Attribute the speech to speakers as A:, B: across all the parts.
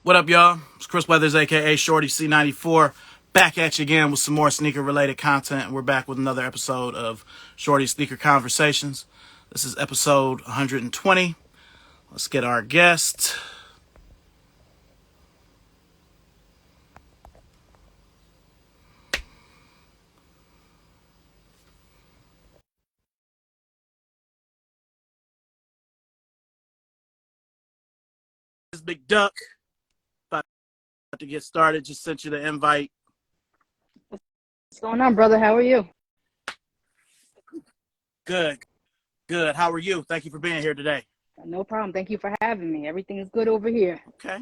A: What up, y'all? It's Chris Weathers, aka Shorty C94, back at you again with some more sneaker-related content. We're back with another episode of Shorty Sneaker Conversations. This is episode 120. Let's get our guest. This is Big Duck. About to get started. Just sent you the invite.
B: What's going on, brother? How are you?
A: Good. Good. How are you? Thank you for being here today.
B: No problem. Thank you for having me. Everything is good over here.
A: Okay,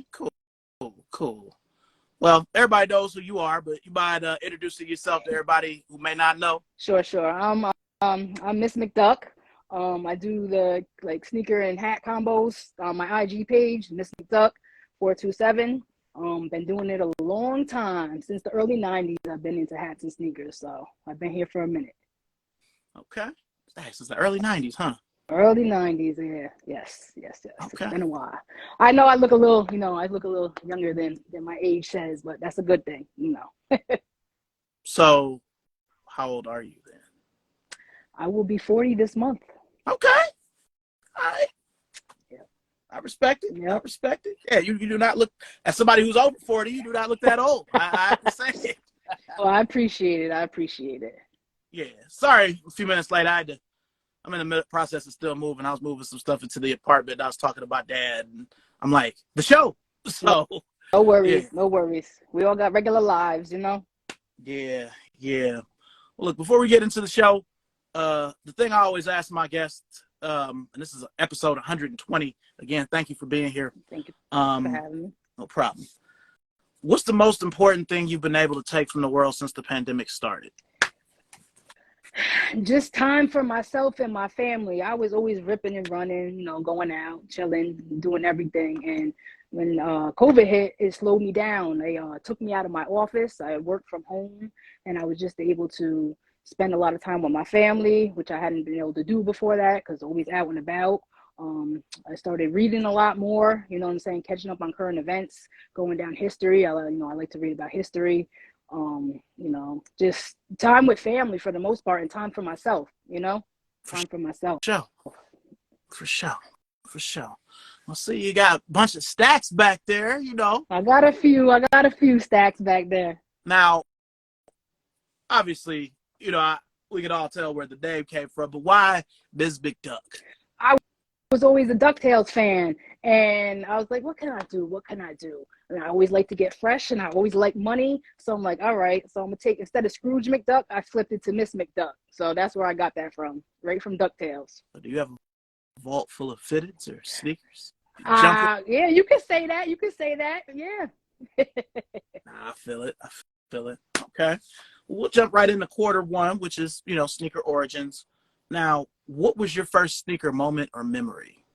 A: cool. Well, everybody knows who you are, but you mind introducing yourself to everybody who may not know?
B: Sure. I'm Miss McDuck. I do the sneaker and hat combos on my IG page, Miss McDuck 427. Been doing it a long time, since the early 90s. I've been into hats and sneakers, so I've been here for a minute.
A: Okay. Since the early 90s, huh?
B: Early 90s, yeah. Yes.
A: Okay.
B: It's been a while. I know I look a little, younger than my age says, but that's a good thing,
A: So, how old are you then?
B: I will be 40 this month.
A: Okay. All right.
B: Yeah.
A: I respect it.
B: Yep.
A: I respect it. Yeah, you do not look, as somebody who's over 40, you do not look that old. I have to say it.
B: Well, I appreciate it.
A: Yeah. Sorry, a few minutes late. I'm in the process of still moving. I was moving some stuff into the apartment. I was talking about Dad, and I'm like, the show. So,
B: No worries.
A: yeah.
B: No worries. We all got regular lives,
A: Yeah. Well, look, before we get into the show, the thing I always ask my guests, and this is episode 120. Again, thank you for being here.
B: Thank you for having me.
A: No problem. What's the most important thing you've been able to take from the world since the pandemic started?
B: Just time for myself and my family. I was always ripping and running, going out, chilling, doing everything. And when COVID hit, it slowed me down. They took me out of my office. I worked from home, and I was just able to spend a lot of time with my family, which I hadn't been able to do before that because always out and about. I started reading a lot more, catching up on current events, going down history. I like to read about history. Just time with family for the most part, and time for myself, time for myself.
A: For sure. Well, see, you got a bunch of stacks back there,
B: I got a few stacks back there.
A: Now, obviously, we could all tell where the name came from, but why Biz Big Duck?
B: I was always a DuckTales fan, and I was like, what can I do? And I always like to get fresh, and I always like money. So I'm like, all right, so I'm going to take, instead of Scrooge McDuck, I flipped it to Miss McDuck. So that's where I got that from, right from DuckTales.
A: Do you have a vault full of fitteds or sneakers?
B: Yeah, you can say that. Yeah.
A: Nah, I feel it. Okay. We'll jump right into quarter one, which is, sneaker origins. Now, what was your first sneaker moment or memory?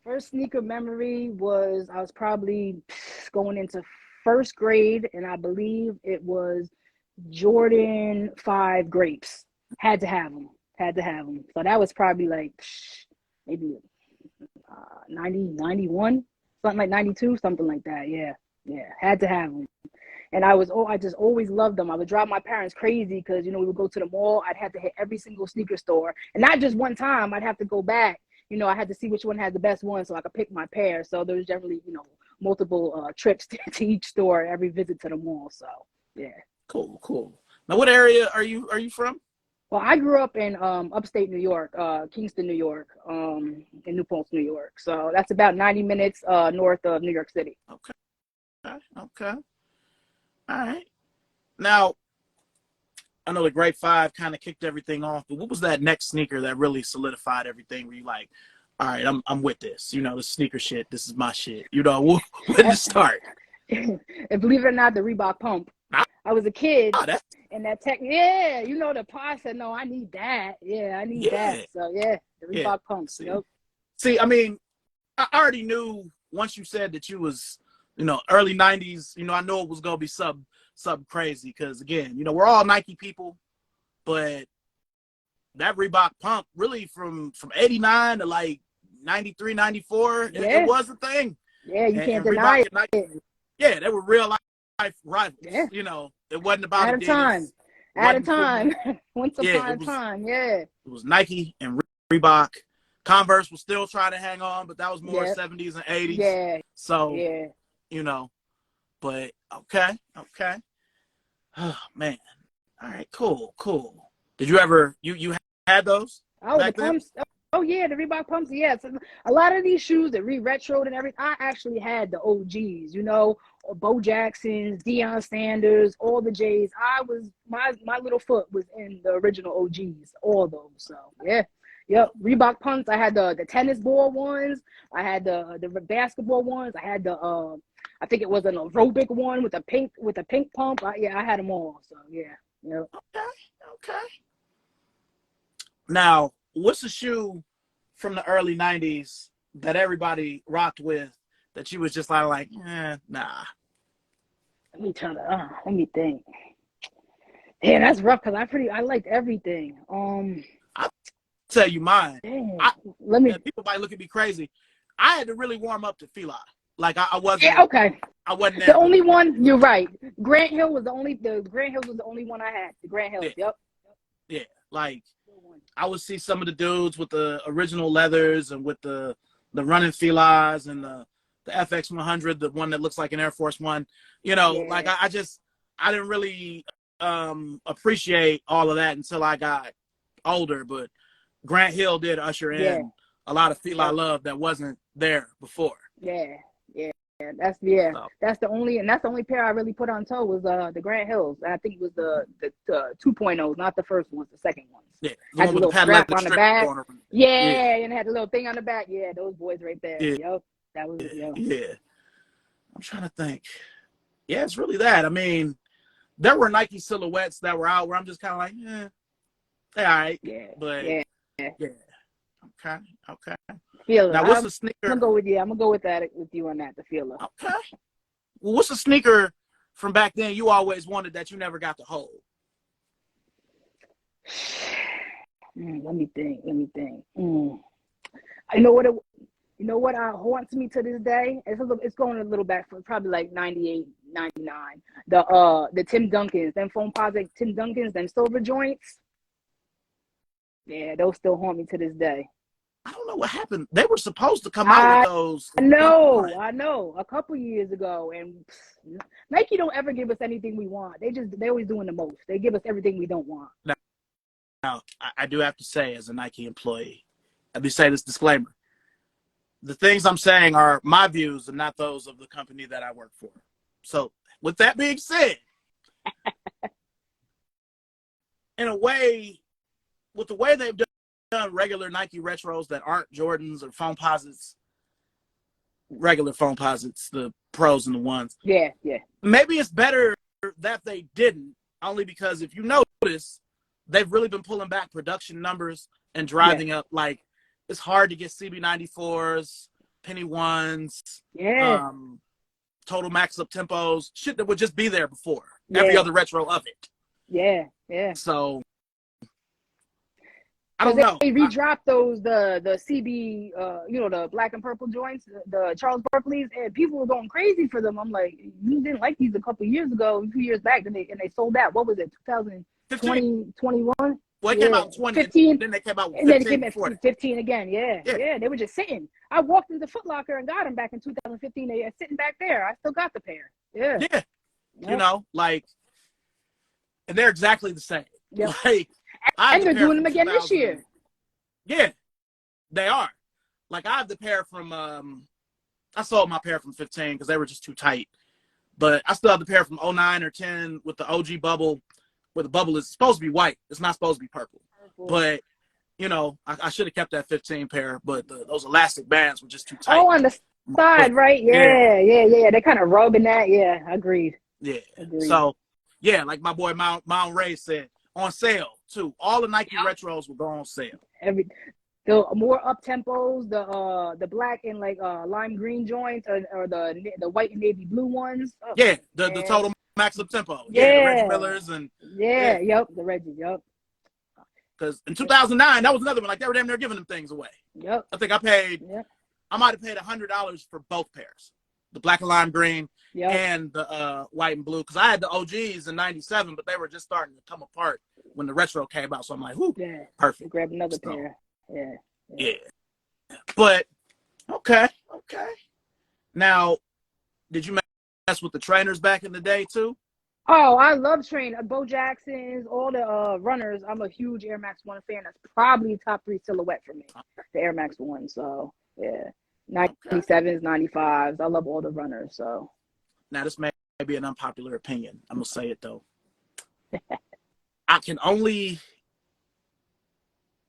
B: First sneaker memory was, I was probably going into first grade, and I believe it was Jordan 5 grapes. Had to have them. So that was probably maybe 90, 91, something like 92, something like that. Yeah. Had to have them. And I just always loved them. I would drive my parents crazy because, we would go to the mall. I'd have to hit every single sneaker store. And not just one time. I'd have to go back. I had to see which one had the best one so I could pick my pair. So there was generally, multiple trips to each store, every visit to the mall. So, yeah.
A: Cool. Now, what area are you from?
B: Well, I grew up in upstate New York, Kingston, New York, in New Paltz, New York. So that's about 90 minutes north of New York City.
A: Okay. All right. Now, I know the Great Five kind of kicked everything off, but what was that next sneaker that really solidified everything? Where you like, all right, I'm with this. The sneaker shit. This is my shit. When did it start?
B: And believe it or not, the Reebok Pump. I was a kid, and that the pa said, no, I need that. Yeah, I need that. So yeah, the Reebok Pump.
A: See, I mean, I already knew once you said that you was, early 90s, I know it was going to be something crazy because, again, we're all Nike people, but that Reebok Pump really from 89 to 93, 94, it was a thing.
B: Yeah, you can't
A: and Reebok
B: deny
A: and Nike,
B: it.
A: yeah, they were real life rivals.
B: Yeah,
A: You know, it wasn't about
B: at a time,
A: Adidas,
B: at a
A: wasn't
B: time.
A: Puma.
B: Once
A: Yeah,
B: upon a time. Yeah,
A: it was Nike and Reebok. Converse was still trying to hang on, but that was more
B: yeah,
A: 70s and 80s.
B: yeah,
A: So,
B: yeah.
A: you know, but okay. Oh man. All right, cool. Did you ever you had those
B: Oh, the
A: back then?
B: pumps. Oh yeah, the Reebok pumps. Yeah, so a lot of these shoes that retroed and everything. I actually had the OGs. You know, Bo Jacksons, Deion Sanders, all the J's. I was my little foot was in the original OGs, all those. So yeah, yep. Reebok pumps. I had the tennis ball ones. I had the basketball ones. I had the I think it was an aerobic one with a pink pump. Yeah, I had them all. So yeah, yep.
A: Okay. Now, what's a shoe from the early 90s that everybody rocked with that you was just like, nah.
B: Let me think. Yeah, that's rough because I liked everything.
A: I'll tell you mine.
B: Damn.
A: I
B: Let me.
A: People might look at me crazy. I had to really warm up to Fila. Like
B: Yeah, okay.
A: I wasn't
B: The
A: there
B: only
A: before.
B: one you're right. Grant Hill was the Grant Hills was the only one I had. The Grant Hills.
A: Yeah,
B: Yep.
A: yeah. Like I would see some of the dudes with the original leathers and with the running Filas and the FX 100, the one that looks like an Air Force One. You know, like
B: Yeah.
A: I didn't really appreciate all of that until I got older. But Grant Hill did usher
B: Yeah.
A: in a lot of Fila
B: Yep.
A: love that wasn't there before.
B: Yeah. Yeah.
A: So,
B: That's the only pair I really put on toe was the Grant Hills. I think it was the 2.0s, not the first ones, the second ones.
A: yeah, the
B: Had
A: one
B: the
A: with the
B: little
A: patent
B: strap
A: leather
B: on the
A: strip
B: back.
A: going around. Yeah,
B: Yeah, and it had the little thing on the back. Yeah, those boys right there.
A: yeah,
B: Yep. That was
A: yeah. I'm trying to think. Yeah, it's really that. I mean, there were Nike silhouettes that were out where I'm just kind of like, they all right.
B: Yeah.
A: But
B: Yeah.
A: yeah, okay.
B: Feeler.
A: Now, what's a
B: I'm
A: sneaker?
B: gonna go with you. I'm gonna go with that with you on that. The feeler.
A: Okay. Well, what's a sneaker from back then you always wanted that you never got to hold?
B: Let me think. I know what it. You know what haunts me to this day? It's going a little back for probably like 98, 99. The Tim Duncans, them foam posit Tim Duncans, them silver joints. Yeah, those still haunt me to this day.
A: I don't know what happened. They were supposed to come out with
B: I
A: those
B: I
A: at some point.
B: know. A couple years ago, and Nike don't ever give us anything we want. They always doing the most. They give us everything we don't want.
A: Now, I do have to say, as a Nike employee, let me say this disclaimer. The things I'm saying are my views and not those of the company that I work for. So, with that being said, in a way, with the way they've done regular Nike retros that aren't Jordans or foam posits, regular foam posits, the pros and the ones,
B: Yeah.
A: maybe it's better that they didn't, only because if you notice, they've really been pulling back production numbers and
B: Yeah.
A: driving up, like, it's hard to get CB94s, Penny Ones,
B: Yeah.
A: total max up tempos, shit that would just be there before every
B: Yeah.
A: other retro of it.
B: Yeah.
A: So I
B: Because
A: don't know.
B: they redropped those the CB the black and purple joints, the Charles Barkley's, and people were going crazy for them. I'm like, you didn't like these a couple years ago, 2 years back, and they sold out. What was it,
A: 15.
B: 2020, 21?
A: Well, it came
B: Yeah,
A: out in 20, and
B: 15,
A: then they came out with
B: and then it
A: 15
B: came at
A: before that.
B: 15 again. Yeah,
A: Yeah.
B: yeah, they were just sitting. I walked into Foot Locker and got them back in 2015. They are sitting back there. I still got the pair. Yeah.
A: Yeah.
B: Yep.
A: You know, like, and they're exactly the same.
B: Yep.
A: Like, I have
B: And
A: the
B: they're
A: pair
B: doing
A: from
B: them again this
A: 2000.
B: year.
A: Yeah, they are. Like, I have the pair from, I sold my pair from 15 because they were just too tight. But I still have the pair from 09 or 10 with the OG bubble, where the bubble is supposed to be white. It's not supposed to be purple. But, you know, I should have kept that 15 pair, but those elastic bands were just too tight.
B: Oh, on the side,
A: But,
B: right? Yeah. They kind of rubbing that. Yeah, agreed.
A: Yeah. So, yeah, like my boy Mount Ray said, on sale, too. All the Nike retros will go on sale.
B: The more up tempos, the black and like lime green joints, or the white and navy blue ones. Oh,
A: Yeah, the total max up tempo.
B: Yeah,
A: the Reggie Millers and
B: yep, the Reggie, yep.
A: Because in 2009, that was another one. Like, they were damn near giving them things away.
B: Yep.
A: I think I paid I might have paid $100 for both pairs, the black and lime green and the white and blue, because I had the OGs in '97, but they were just starting to come apart when the retro came out. So I'm like, whoo, perfect.
B: Grab another pair.
A: Yeah. But okay. Now, did you mess with the trainers back in the day too?
B: Oh, I love training. Bo Jackson's, all the runners. I'm a huge Air Max 1 fan. That's probably top 3 silhouette for me, the Air Max 1. So, yeah. 97s, 95s. I love all the runners. So,
A: now this may be an unpopular opinion. I'm going to say it though. I can only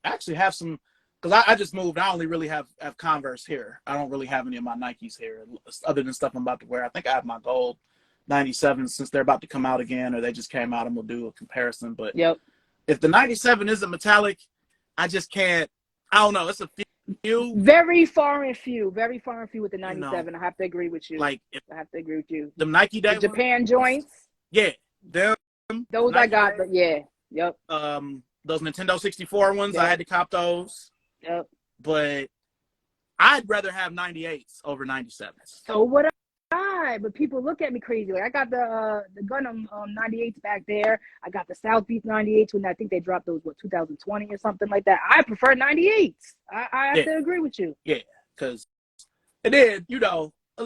A: actually have some, because I just moved. I only really have Converse here. I don't really have any of my Nikes here other than stuff I'm about to wear. I think I have my gold 97 since they're about to come out again, or they just came out, and we'll do a comparison. But if the 97 isn't metallic, I just can't. I don't know. It's a few.
B: Very far and few with the 97. I have to agree with you.
A: Like,
B: I have to agree with you.
A: The Nike Day
B: Japan joints.
A: Yeah, them.
B: Those Nike I got, but
A: those Nintendo 64 ones, I had to cop those. But I'd rather have 98s over 97s.
B: So would I, but people look at me crazy. Like, I got the Gundam 98s back there. I got the South Beach 98s when I think they dropped those, 2020 or something like that. I prefer 98s. I have to agree with you.
A: Yeah, because it is,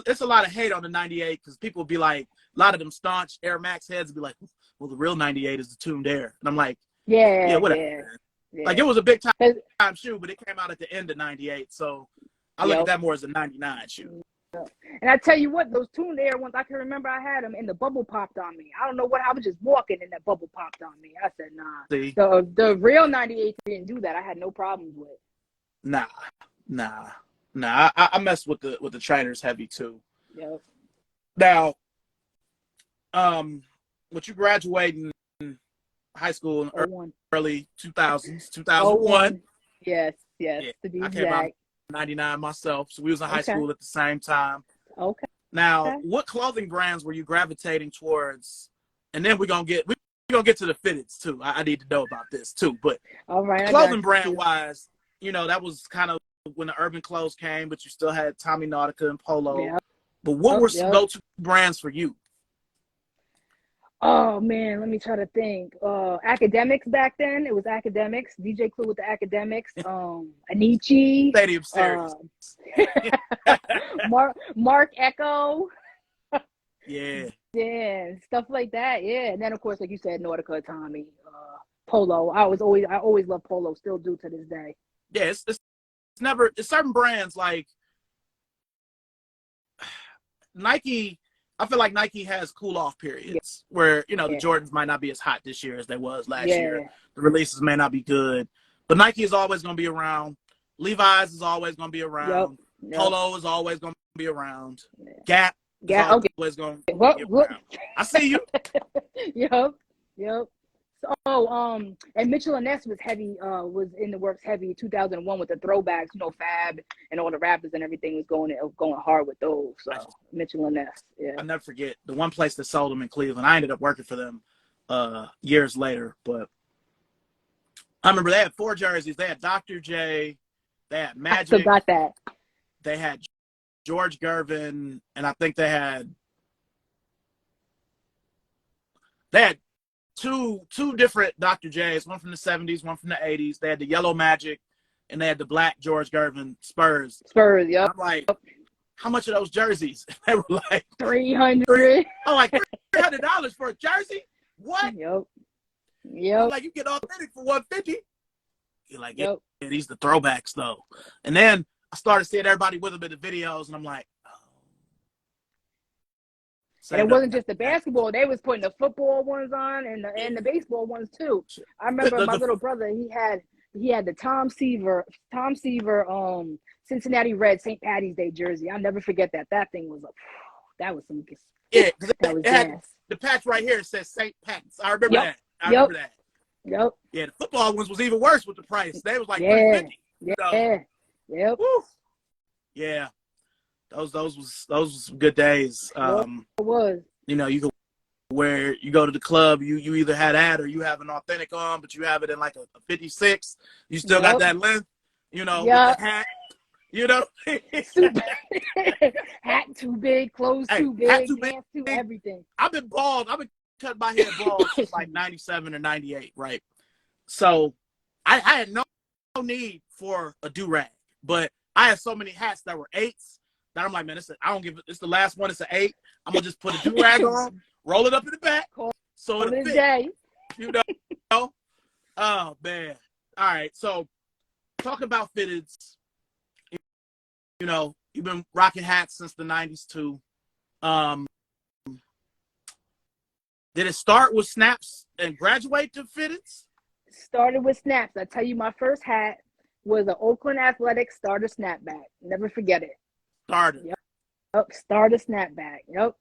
A: it's a lot of hate on the 98 because people be like, a lot of them staunch Air Max heads be like, well, the real 98 is the tuned Air. And I'm like, whatever. Yeah. Like, it was a big time shoe, but it came out at the end of 98. So I look at that more as a 99 shoe.
B: And I tell you what, those tuned Air ones, I can remember I had them and the bubble popped on me. I don't know what, I was just walking and that bubble popped on me. I said, nah.
A: See?
B: The real 98 didn't do that. I had no problems with.
A: Nah. I messed with the trainers heavy too.
B: Yep.
A: Now, with you graduating high school in early 2000s, 2001.
B: Yes, to be
A: I
B: exact.
A: came out in 99 myself, so we was in high school at the same time.
B: Okay.
A: Now, what clothing brands were you gravitating towards? And then we're gonna get to the fitteds too. I need to know about this too. But
B: all right,
A: clothing brand wise, that was kind of when the urban clothes came, but you still had Tommy Nautica and Polo.
B: Yep.
A: But what were some go-to brands for you?
B: Oh man, let me try to think. Academics back then, it was Academics. DJ Clue with the Academics. Anichi.
A: Stadium Series.
B: Mark Echo.
A: Yeah,
B: stuff like that. Yeah, and then of course, like you said, Nautica, Tommy, Polo. I always love Polo. Still do to this day.
A: Yeah, it's certain brands like Nike. I feel like Nike has cool off periods where, the Jordans might not be as hot this year as they was last year. The releases may not be good, but Nike is always going to be around. Levi's is always going to be around. Polo is always going to be around. Gap is always going to be around. I see you.
B: Yep. So, and Mitchell & Ness was heavy, was in the works heavy 2001 with the throwbacks, Fab and all the rappers and everything was going hard with those. So Mitchell & Ness,
A: I'll never forget the one place that sold them in Cleveland. I ended up working for them years later, but I remember they had 4 jerseys. They had Dr. J, they had Magic.
B: I forgot that.
A: They had George Gervin, and I think they had two different Dr. J's, one from the 70s, one from the 80s. They had the yellow Magic, and they had the black George Gervin Spurs.
B: Yep.
A: I'm like, how much are those jerseys? They were like
B: $300.
A: I'm like, $300 for a jersey? What?
B: Yep.
A: I'm like, you get authentic for $150. You're like, yeah, these the throwbacks though. And then I started seeing everybody with them in the videos, and I'm like,
B: and it wasn't just the basketball; they was putting the football ones on and the baseball ones too. I remember my little brother; he had the Tom Seaver Cincinnati Reds St. Patty's Day jersey. I'll never forget that. That thing was that was some
A: that was had the patch right here says St. Pat's. I remember that. I remember that.
B: Yep.
A: Yeah, the football ones was even worse with the price. They was like $350.
B: Yep.
A: Woo. Yeah. Those was good days.
B: It was.
A: You could you go to the club, you either had that or you have an authentic on, but you have it in like a 56. You still got that length, with the hat. You know,
B: Super hat too big, clothes
A: hey,
B: too
A: hat
B: big,
A: too big.
B: pants too everything.
A: I've been bald. I've been cutting my hair bald since like '97 or '98, right? So I had no need for a do rag, but I had so many hats that were eights that I'm like, man, I don't give it. It's the last one. It's an 8. I'm gonna just put a do rag on, roll it up in the back, so it'll fit.
B: Day.
A: You know? Oh man. All right. So talking about fitteds, you know, you've been rocking hats since the '90s too. Um, did it start with snaps and graduate to fitteds?
B: Started with snaps. I tell you, my first hat was an Oakland Athletics starter snapback. Never forget it.
A: Started.
B: Yep. Starter snapback. Yep.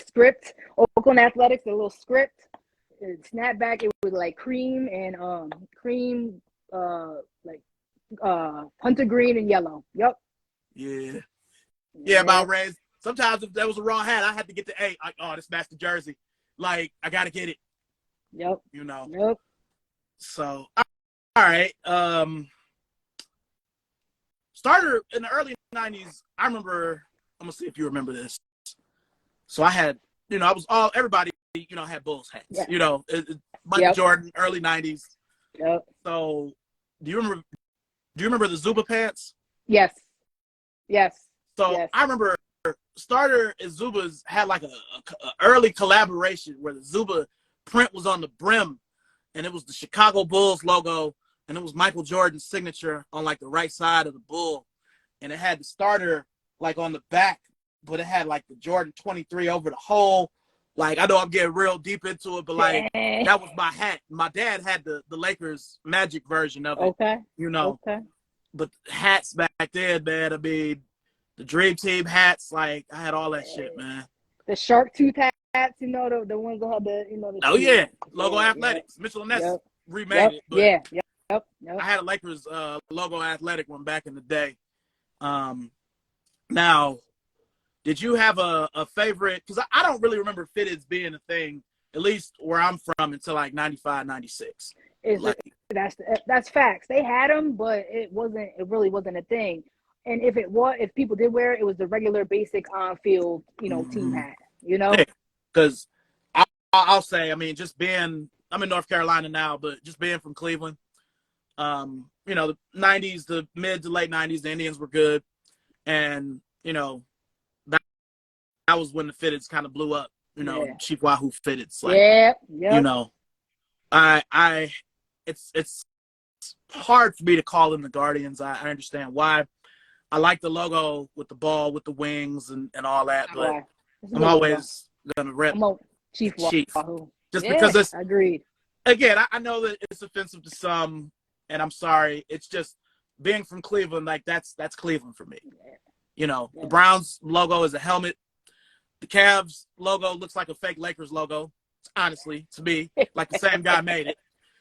B: Script. Oakland Athletics, a little script. Snapback. It was like cream and hunter green and yellow. Yep.
A: Yeah. Yeah, about Reds. Sometimes if that was a raw hat, I had to get the A. Like, oh, this matched the jersey. Like, I gotta get it.
B: Yep.
A: You know.
B: Yep.
A: So, all right. Starter in the early '90s. I remember. I'm gonna see if you remember this. So I had, you know, I was everybody, you know, had Bulls hats.
B: Yeah.
A: You know, Michael Jordan, early '90s.
B: Yep.
A: So, do you remember the Zuba pants?
B: Yes. Yes.
A: So
B: yes.
A: I remember Starter and Zuba's had like a early collaboration where the Zuba print was on the brim, and it was the Chicago Bulls logo, and it was Michael Jordan's signature on like the right side of the bull, and it had the Starter like on the back, but it had like the Jordan 23 over the hole. Like, I know I'm getting real deep into it, but like that was my hat. My dad had the Lakers Magic version of it.
B: Okay.
A: You know.
B: Okay.
A: But hats back then, man, I mean, the Dream Team hats, like, I had all that shit, man.
B: The shark tooth hats, you know, the ones that had the, you know, the
A: oh, yeah. Logo Athletics.
B: Yep.
A: Mitchell and Ness
B: Yep.
A: remade it. But
B: Yep.
A: I had a Lakers Logo Athletic one back in the day. Now, did you have a favorite? Because I don't really remember fitteds being a thing, at least where I'm from, until like 95, 96.
B: That's facts. They had them, but it really wasn't a thing. And if people did wear it, it was the regular basic on-field, you know, team hat, you know?
A: Because I'll say, I mean, I'm in North Carolina now, but just being from Cleveland, you know, the 90s, the mid to late 90s, the Indians were good. And, you know, that was when the fitteds kind of blew up, you know, Chief Wahoo fitteds. Like, you know, it's hard for me to call them the Guardians. I understand why. I like the logo with the ball, with the wings and all that, but I'm always going to rep
B: Chief.
A: Just because it's
B: agreed.
A: Again, I know that it's offensive to some, and I'm sorry. It's just being from Cleveland, like that's Cleveland for me. You know, the Browns logo is a helmet. The Cavs logo looks like a fake Lakers logo, honestly, to me. Like the same guy made it.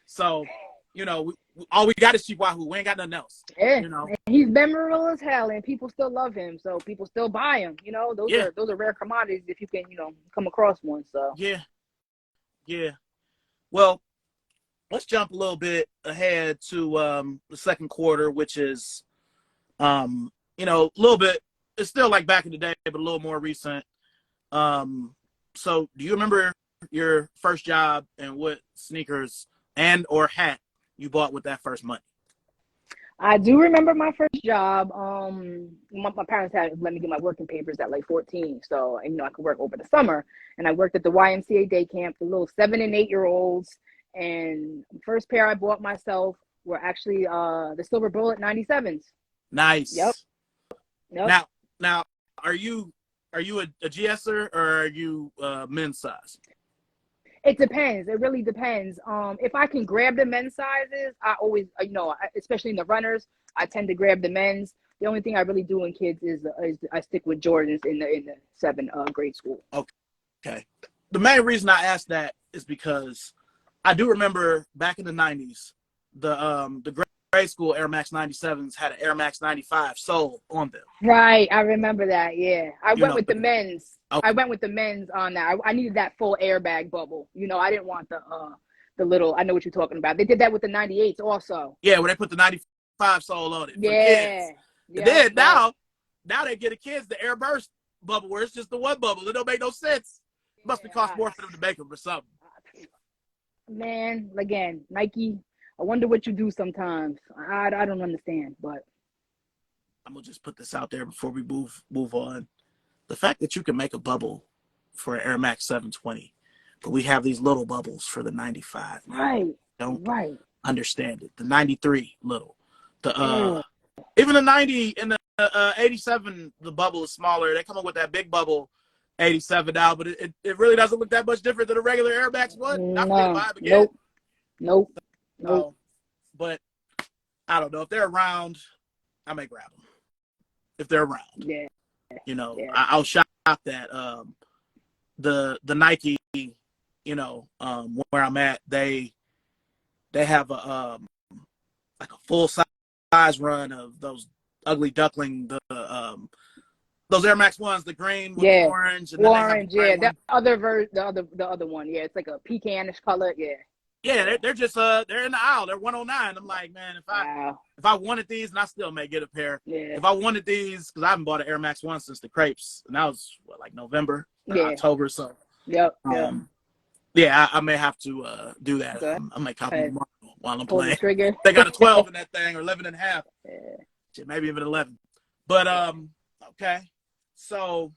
A: So, you know, all we got is Chief Wahoo. We ain't got nothing else.
B: Yeah.
A: You know,
B: and he's memorable as hell, and people still love him. So people still buy him. You know, those are rare commodities if you can, you know, come across one. So
A: yeah. Well, let's jump a little bit ahead to the second quarter, which is, you know, a little bit. It's still like back in the day, but a little more recent. So, do you remember your first job and what sneakers and or hat you bought with that first money?
B: I do remember my first job. My parents had let me get my working papers at like 14, so you know I could work over the summer. And I worked at the YMCA day camp for little 7 and 8 year olds. And the first pair I bought myself were actually the Silver Bullet 97s.
A: Nice.
B: Yep.
A: Now, are you a GSer or are you men's size?
B: It depends. It really depends. If I can grab the men's sizes, I always, you know, especially in the runners, I tend to grab the men's. The only thing I really do in kids is I stick with Jordans in the 7th grade school.
A: Okay. The main reason I asked that is because I do remember back in the 90s, the grade school Air Max 97s had an Air Max 95 sole on them.
B: Right. I remember that. Yeah. I went with the men's.
A: Okay.
B: I went with the men's on that. I needed that full airbag bubble. You know, I didn't want the little, I know what you're talking about. They did that with the 98s also.
A: Yeah, when they put the 95 sole on it. For
B: yeah.
A: kids. And
B: Yep.
A: then now they get the kids the Air Burst bubble where it's just the one bubble. It don't make no sense. It must be cost more for them to make them or something.
B: Man, again, Nike. I wonder what you do sometimes. I don't understand, but
A: I'm gonna just put this out there before we move on. The fact that you can make a bubble for an Air Max 720, but we have these little bubbles for the 95.
B: right,
A: Don't
B: right,
A: understand it. The 93 little, the
B: yeah,
A: even the 90 and the 87, the bubble is smaller. They come up with that big bubble 87 now, but it really doesn't look that much different than a regular Air Max one. Not for me to buy them again.
B: nope.
A: But I don't know if they're around. I may grab them if they're around.
B: Yeah,
A: You know,
B: yeah.
A: I'll shop that the Nike, where I'm at, they have a like a full size run of those ugly duckling, those Air Max ones, the green with the orange, and then they have the gray one.
B: That the other one, yeah, it's like a pecanish color, yeah.
A: Yeah, they're just they're in the aisle. They're 109. I'm like, man, if I wanted these, and I still may get a pair.
B: Yeah.
A: If I wanted these, because I haven't bought an Air Max one since the crepes, and that was like November, October. So
B: Yep.
A: Yeah, I may have to do that.
B: Okay.
A: I may copy them while I'm
B: Pull
A: playing.
B: the trigger.
A: They got a 12 in that thing, or 11 and a half.
B: Yeah.
A: Shit, maybe even 11. But okay. So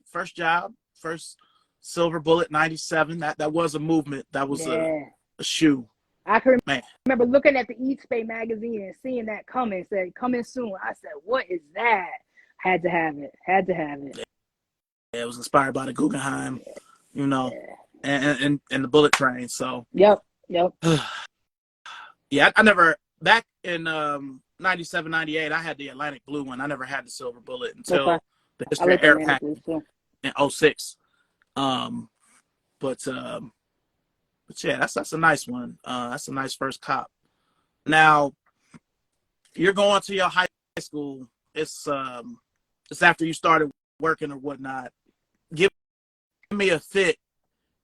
A: first job, first Silver Bullet 97. That was a movement. That was a shoe.
B: I can remember looking at the Eat Spay magazine and seeing that coming. Said coming soon. I said, "What is that?" Had to have it.
A: Yeah, it was inspired by the Guggenheim, and the Bullet Train. So
B: Yep.
A: Yeah, I never back in 97, 98. I had the Atlantic Blue one. I never had the Silver Bullet until the History of Air Pack in 06. But yeah, that's a nice one. That's a nice first cop. Now you're going to your high school. It's after you started working or whatnot. Give me a fit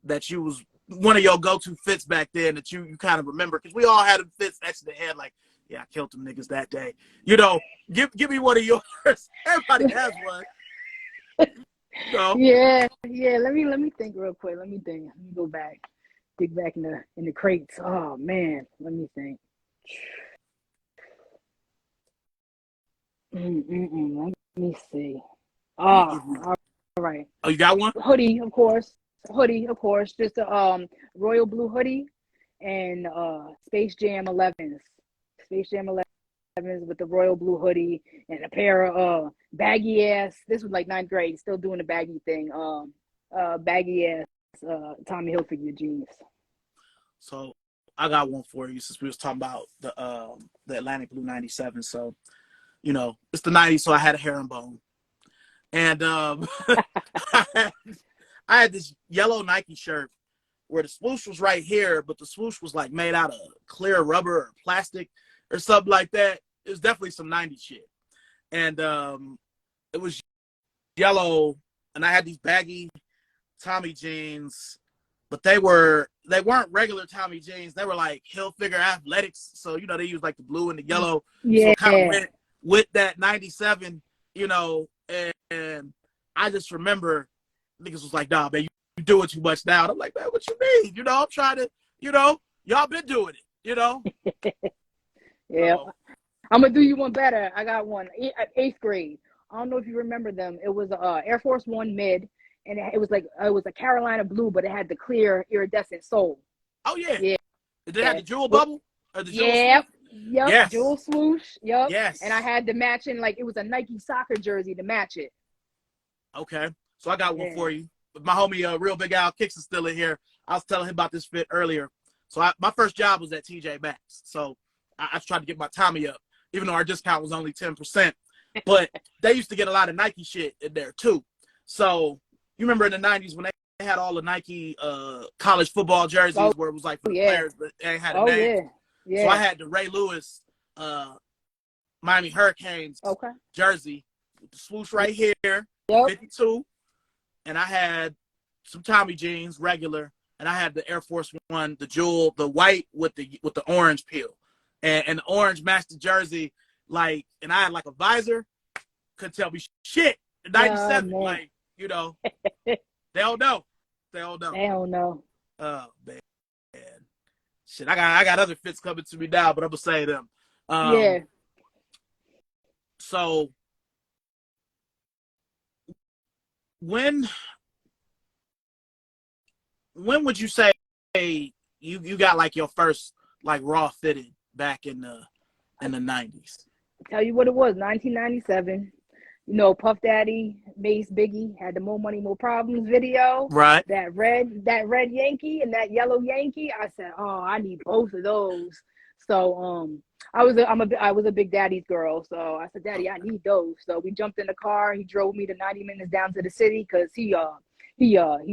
A: that you was one of your go-to fits back then that you kind of remember, because we all had them fits next to the head. Like, yeah, I killed them niggas that day. Give me one of yours. Everybody has one.
B: Yeah. Let me think real quick. Let me go back, dig back in the crates. Oh man, let me think. Let me see. All right.
A: Oh, you got one?
B: Hoodie, of course. Just a royal blue hoodie and Space Jam 11s. Space Jam 11s with the royal blue hoodie and a pair of baggy ass. This was like 9th grade, still doing the baggy thing. Baggy ass Tommy Hilfiger jeans.
A: So I got one for you since we was talking about the Atlantic Blue 97. So it's the 90s, so I had a herringbone, and I had this yellow Nike shirt where the swoosh was right here, but the swoosh was like made out of clear rubber or plastic or something like that. It was definitely some 90s shit. And it was yellow, and I had these baggy Tommy jeans, but they weren't regular Tommy jeans. They were like Hilfiger Athletics. So, they use like the blue and the yellow.
B: Yeah.
A: So it kind of went with that 97, and I just remember niggas was like, nah, man, you doing too much now. And I'm like, man, what you mean? I'm trying to, y'all been doing it,
B: Yeah.
A: So,
B: I'm going to do you one better. I got one. 8th grade. I don't know if you remember them. It was Air Force One mid, and it was a Carolina blue, but it had the clear iridescent sole.
A: Oh, yeah.
B: Yeah.
A: Did it have the jewel bubble? Or the jewel
B: Yep.
A: swoosh?
B: Yep.
A: Yes.
B: Jewel swoosh. Yep.
A: Yes.
B: And I had the matching, like it was a Nike soccer jersey to match it.
A: Okay. So I got one for you. My homie, Real Big Al Kicks is still in here. I was telling him about this fit earlier. So my first job was at TJ Maxx. So I tried to get my Tommy up, even though our discount was only 10%. But they used to get a lot of Nike shit in there too. So you remember in the 90s when they had all the Nike college football jerseys where it was like for the players, but they had a name. Yeah. So I had the Ray Lewis Miami Hurricanes jersey with the swoosh right here, 52. And I had some Tommy jeans, regular, and I had the Air Force One, the jewel, the white with the orange peel, and the orange matched the jersey. like, and I had like a visor, couldn't tell me shit. 97, like, you know, they don't know. They don't know.
B: They don't know.
A: Oh man. Shit, I got other fits coming to me now, but I'm gonna say them.
B: Yeah.
A: So when would you say you got like your first like raw fitted back in the 90s?
B: Tell you what it was, 1997. You know, Puff Daddy, Mace, Biggie had the More Money, More Problems video.
A: Right.
B: That red Yankee and that yellow Yankee. I said, oh, I need both of those. So I was a Big Daddy's girl. So I said, Daddy, I need those. So we jumped in the car. He drove me to 90 minutes down to the city because he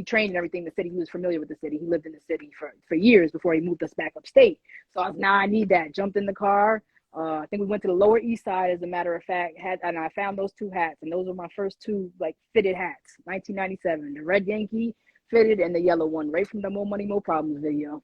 B: trained and everything in the city. He was familiar with the city. He lived in the city for years before he moved us back upstate. So I was, I need that. Jumped in the car. I think we went to the Lower East Side, as a matter of fact, and I found those two hats, and those were my first two like fitted hats, 1997, the red Yankee fitted and the yellow one, right from the More Money, More Problems video.
A: All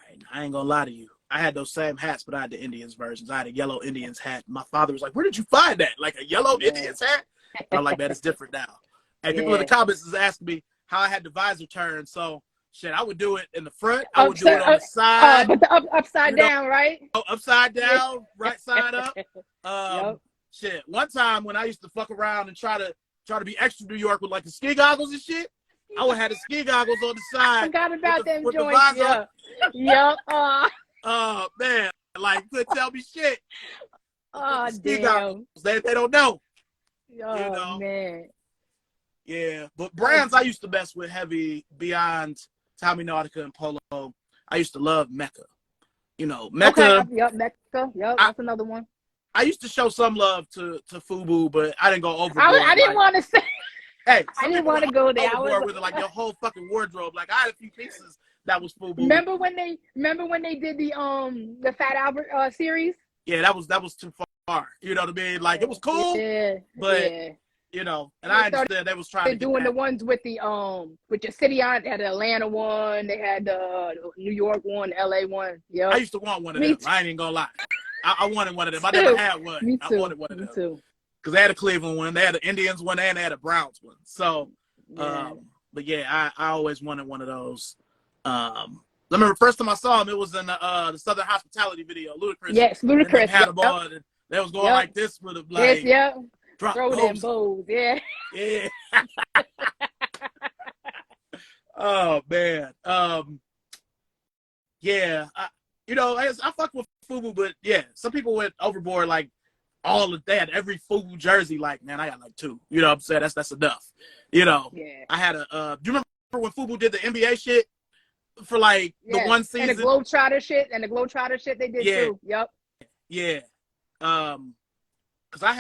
A: right, I ain't gonna lie to you. I had those same hats, but I had the Indians versions. I had a yellow Indians hat. My father was like, "Where did you find that? Like a yellow Indians hat?" I'm like, "Man, it's different now." And people in the comments is asking me how I had the visor turned. So shit, I would do it in the front. I would do it on the side.
B: But the upside down, right?
A: Upside down, right side up.
B: Yep.
A: Shit. One time when I used to fuck around and try to be extra New York with like the ski goggles and shit, I would have the ski goggles on the side.
B: I forgot about them
A: with
B: joints.
A: The
B: Yep.
A: Oh man, like couldn't tell me shit.
B: Oh damn.
A: Goggles, they don't know.
B: Oh
A: you know?
B: Man.
A: Yeah, but brands I used to mess with heavy beyond Tommy Nautica and Polo. I used to love Mecca. You know, Mecca.
B: Okay, yep, Mecca. Yep, that's another one.
A: I used to show some love to FUBU, but I didn't go overboard.
B: I didn't want to say.
A: Hey,
B: I didn't want to go there.
A: I was with it, like your whole fucking wardrobe. Like I had a few pieces that was FUBU.
B: Remember when they did the Fat Albert series?
A: Yeah, that was too far. You know what I mean? Like it was cool, but you know, and I understand they was trying to
B: doing the ones with the city on. They had the Atlanta one, they had the New York one, LA one. Yeah,
A: I used to want one of them. I ain't even gonna lie. I wanted one of them. I never had one.
B: Me too.
A: I wanted one of them.
B: Me too.
A: Because they had a Cleveland one, they had the Indians one, and they had a Browns one. So, but yeah, I always wanted one of those. I remember the first time I saw him, it was in the Southern Hospitality video. Ludacris.
B: Yes, Ludacris.
A: Had a ball, and they was going like this with a like.
B: Yes,
A: drop
B: throw them bows. Yeah.
A: Yeah. Oh man. Yeah. I fuck with FUBU, but yeah, some people went overboard. Like they had every FUBU jersey. Like, man, I got like two. You know what I'm saying? That's enough. You know.
B: Yeah.
A: I had a. Do you remember when FUBU did the NBA shit for like the one season?
B: And the Globetrotter shit they did too. Yep.
A: Yeah. Because I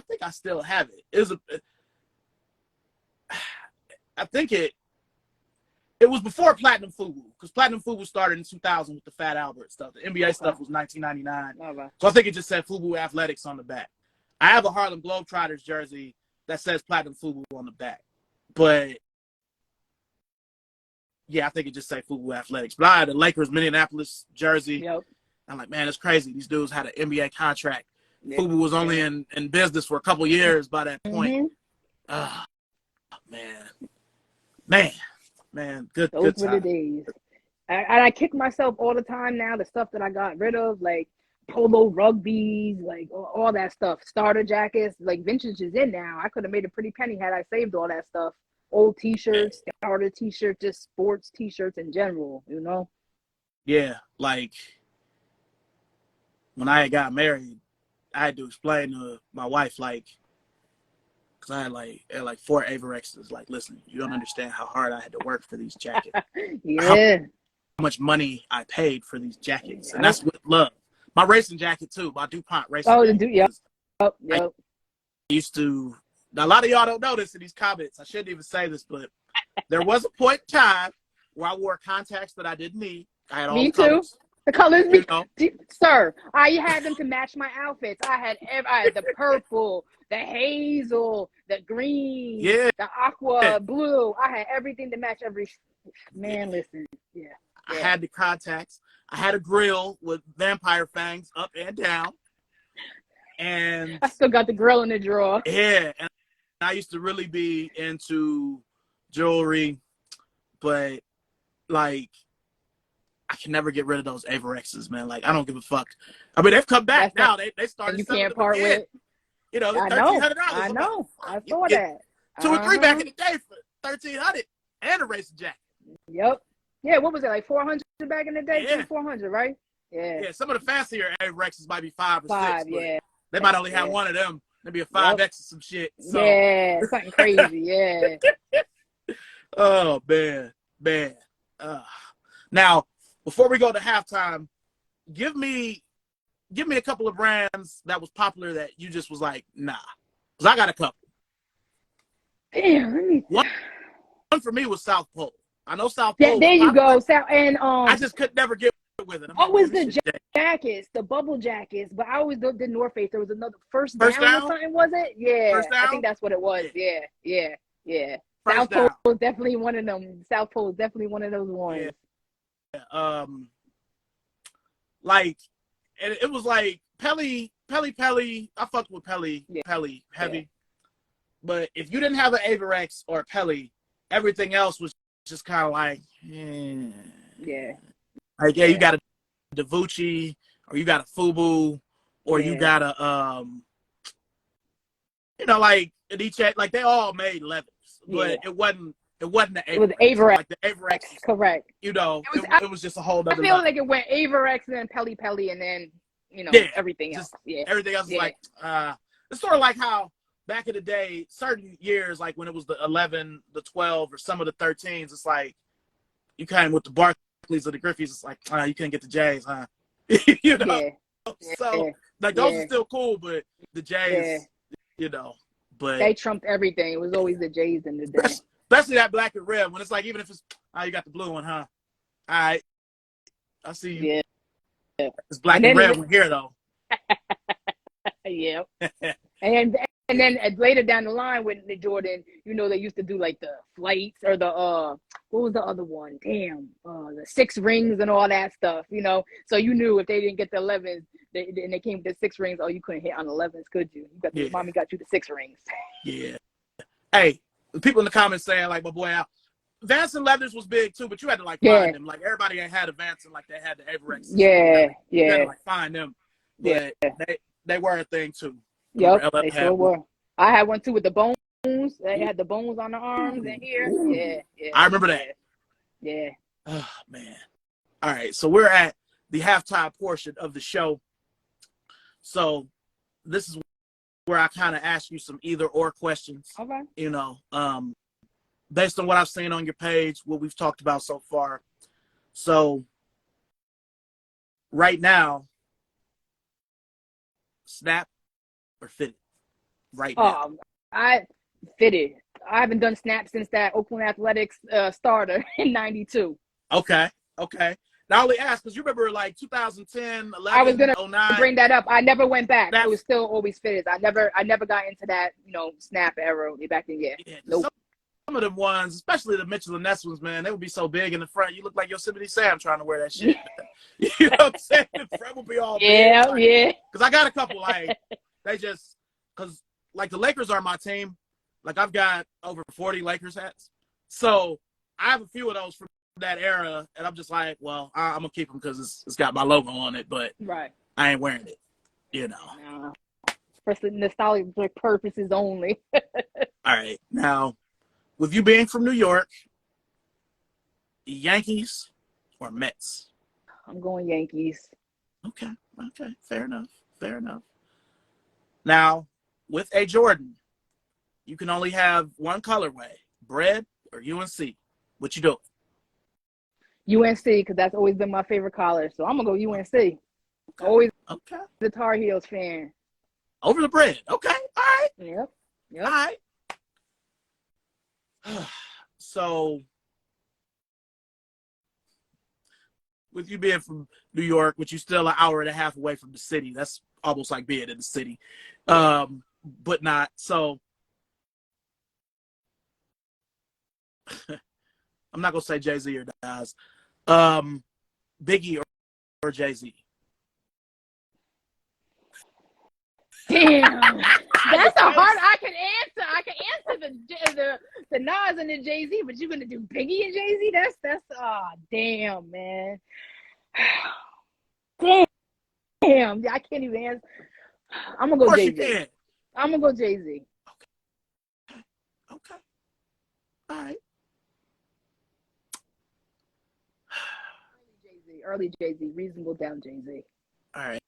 A: think I still have it. I think it was before Platinum FUBU, because Platinum FUBU started in 2000 with the Fat Albert stuff. The NBA stuff was 1999.
B: Okay.
A: So I think it just said FUBU Athletics on the back. I have a Harlem Globetrotters jersey that says Platinum FUBU on the back. But yeah, I think it just said FUBU Athletics. But I had a Lakers Minneapolis jersey.
B: Yep.
A: I'm like, man, it's crazy. These dudes had an NBA contract. FUBU was only in business for a couple years by that point. Oh, man, good.
B: Those were the days. I kick myself all the time now. The stuff that I got rid of, like polo rugbies, like all that stuff, starter jackets, like vintage is in now. I could have made a pretty penny had I saved all that stuff. Old T-shirts, starter T-shirts, just sports T-shirts in general. You know. Yeah,
A: like when I got married, I had to explain to my wife, like, because I had like 4 Averexes. Like, listen, you don't understand how hard I had to work for these jackets.
B: Yeah.
A: How much money I paid for these jackets. And that's with love. My racing jacket, too. My DuPont racing jacket.
B: Yep.
A: I used to, a lot of y'all don't know this in these comments. I shouldn't even say this, but there was a point in time where I wore contacts that I didn't need. I had all the colors.
B: The colors,
A: you know?
B: Sir, I had them to match my outfits. I had the purple, the hazel, the green, the aqua blue. I had everything to match every. Man, listen,
A: I had the contacts. I had a grill with vampire fangs up and down. And
B: I still got the grill in the drawer.
A: yeah, and I used to really be into jewelry, but like I can never get rid of those Averexes, man. Like I don't give a fuck. I mean, they've come back
B: That's
A: now.
B: that
A: They started
B: you
A: selling
B: can't
A: them
B: part
A: again.
B: with.
A: You know, they're
B: I know.
A: $1,300.
B: I
A: I'm
B: know.
A: like,
B: I
A: you
B: saw
A: get
B: that.
A: 2 or 3 back in the day for $1,300 and a racing jacket.
B: Yep. Yeah, what was it, like 400 back in the day?
A: Yeah.
B: 400, right? Yeah.
A: Yeah, some of the fancier Averexes might be 5 or 6,
B: 5,
A: but
B: yeah.
A: they might only have
B: Yeah.
A: one of them. Maybe a 5X or some shit. So
B: Yeah, something crazy. Yeah.
A: oh man. Now, before we go to halftime, give me a couple of brands that was popular that you just was like, nah. Because I got a couple.
B: Damn, let me.
A: One for me was South Pole. I know South
B: Yeah,
A: Pole was
B: there you
A: popular.
B: go. So, and
A: I just could never get with it. I'm
B: what
A: like,
B: was
A: man,
B: the jackets, the bubble jackets? But I always did North Face. There was another First
A: First
B: Down or
A: down?
B: something, was it? Yeah,
A: First
B: I
A: down?
B: think that's what it was. Yeah.
A: First
B: South Pole
A: down.
B: was definitely one of them. South Pole was definitely one of those ones.
A: Yeah. Like, and it was like Pelly. I fucked with Pelly heavy.
B: Yeah.
A: But if you didn't have an Averex or a Pelly, everything else was just kind of like,
B: Yeah.
A: Like, yeah, you got a Davucci, or you got a Fubu, or you got a like an Echeck. Like they all made leathers, but it wasn't the Averex.
B: It was Averex.
A: Like the Averex,
B: correct.
A: You know, it was just a whole other.
B: I feel like it went Averex and then Pelly, and then everything else. Yeah,
A: everything else is like it's sort of like how back in the day, certain years, like when it was the 11, the 12, or some of the 13s, it's like you came with the Barclays or the Griffies. It's like you couldn't get the J's, huh? you know.
B: Yeah.
A: So like those are still cool, but the J's, but
B: they trumped everything. It was always the J's in the day.
A: Especially that black and red when it's like, even if it's you got the blue one, huh? All right, I see you.
B: Yeah.
A: It's black and red one here though.
B: Yeah. and then later down the line with the Jordan, they used to do like the flights or the what was the other one? Damn, the 6 rings and all that stuff. So you knew if they didn't get the 11s, and they came with the 6 rings. Oh, you couldn't hit on 11s, could you? Mommy got you the 6 rings.
A: Yeah. Hey, people in the comments saying like, my boy, Vance and Leathers was big too, but you had to like find them. Like everybody ain't had a Vance and like they had the Averex.
B: Yeah.
A: You had to like find them, but they were a thing too.
B: Yep, they sure were. I had one too with the bones. They had the bones on the arms and here. Yeah.
A: I remember that.
B: Yeah.
A: Oh man. All right, so we're at the halftime portion of the show. So this is where I kind of ask you some either or questions.
B: Okay.
A: Based on what I've seen on your page, what we've talked about so far. So right now, snap or fitted? Right now.
B: I fitted. I haven't done snap since that Oakland Athletics starter in '92.
A: Okay. Now I only ask because you remember like 2010, 11,
B: I was gonna
A: 09.
B: bring that up. I never went back. It was still always fitted. I never got into that snap era back then. Yeah. Nope.
A: Some of them ones, especially the Mitchell and Ness ones, man, they would be so big in the front. You look like Yosemite Sam trying to wear that shit. You know what I'm saying? The front would be all big.
B: Yeah.
A: Because I got a couple like because like the Lakers are my team. Like I've got over 40 Lakers hats, so I have a few of those from that era, and I'm just like, well, I'm gonna keep them because it's got my logo on it, but I ain't wearing it.
B: No. For nostalgic purposes only.
A: All right, now with you being from New York, Yankees or Mets?
B: I'm going Yankees.
A: Okay, fair enough. Now, with a Jordan, you can only have one colorway, bread or UNC. What you do?
B: UNC, because that's always been my favorite color. So I'm going to go UNC. Okay. Always the Tar Heels fan.
A: Over the bread. Okay, all right.
B: Yep.
A: All right. So, with you being from New York, which you're still an hour and a half away from the city, that's almost like being in the city, but not. So, I'm not gonna say Jay-Z or Nas. Biggie or Jay-Z?
B: Damn, that's a hard. I can answer. I can answer the Nas and the Jay-Z, but you're gonna do Biggie and Jay-Z? That's damn, man. Damn, I can't even answer. I'm gonna
A: Of
B: go
A: course you
B: Jay-Z.
A: can.
B: I'm gonna go Jay-Z.
A: Okay. All right.
B: Early Jay-Z, reasonable down Jay-Z.
A: All right.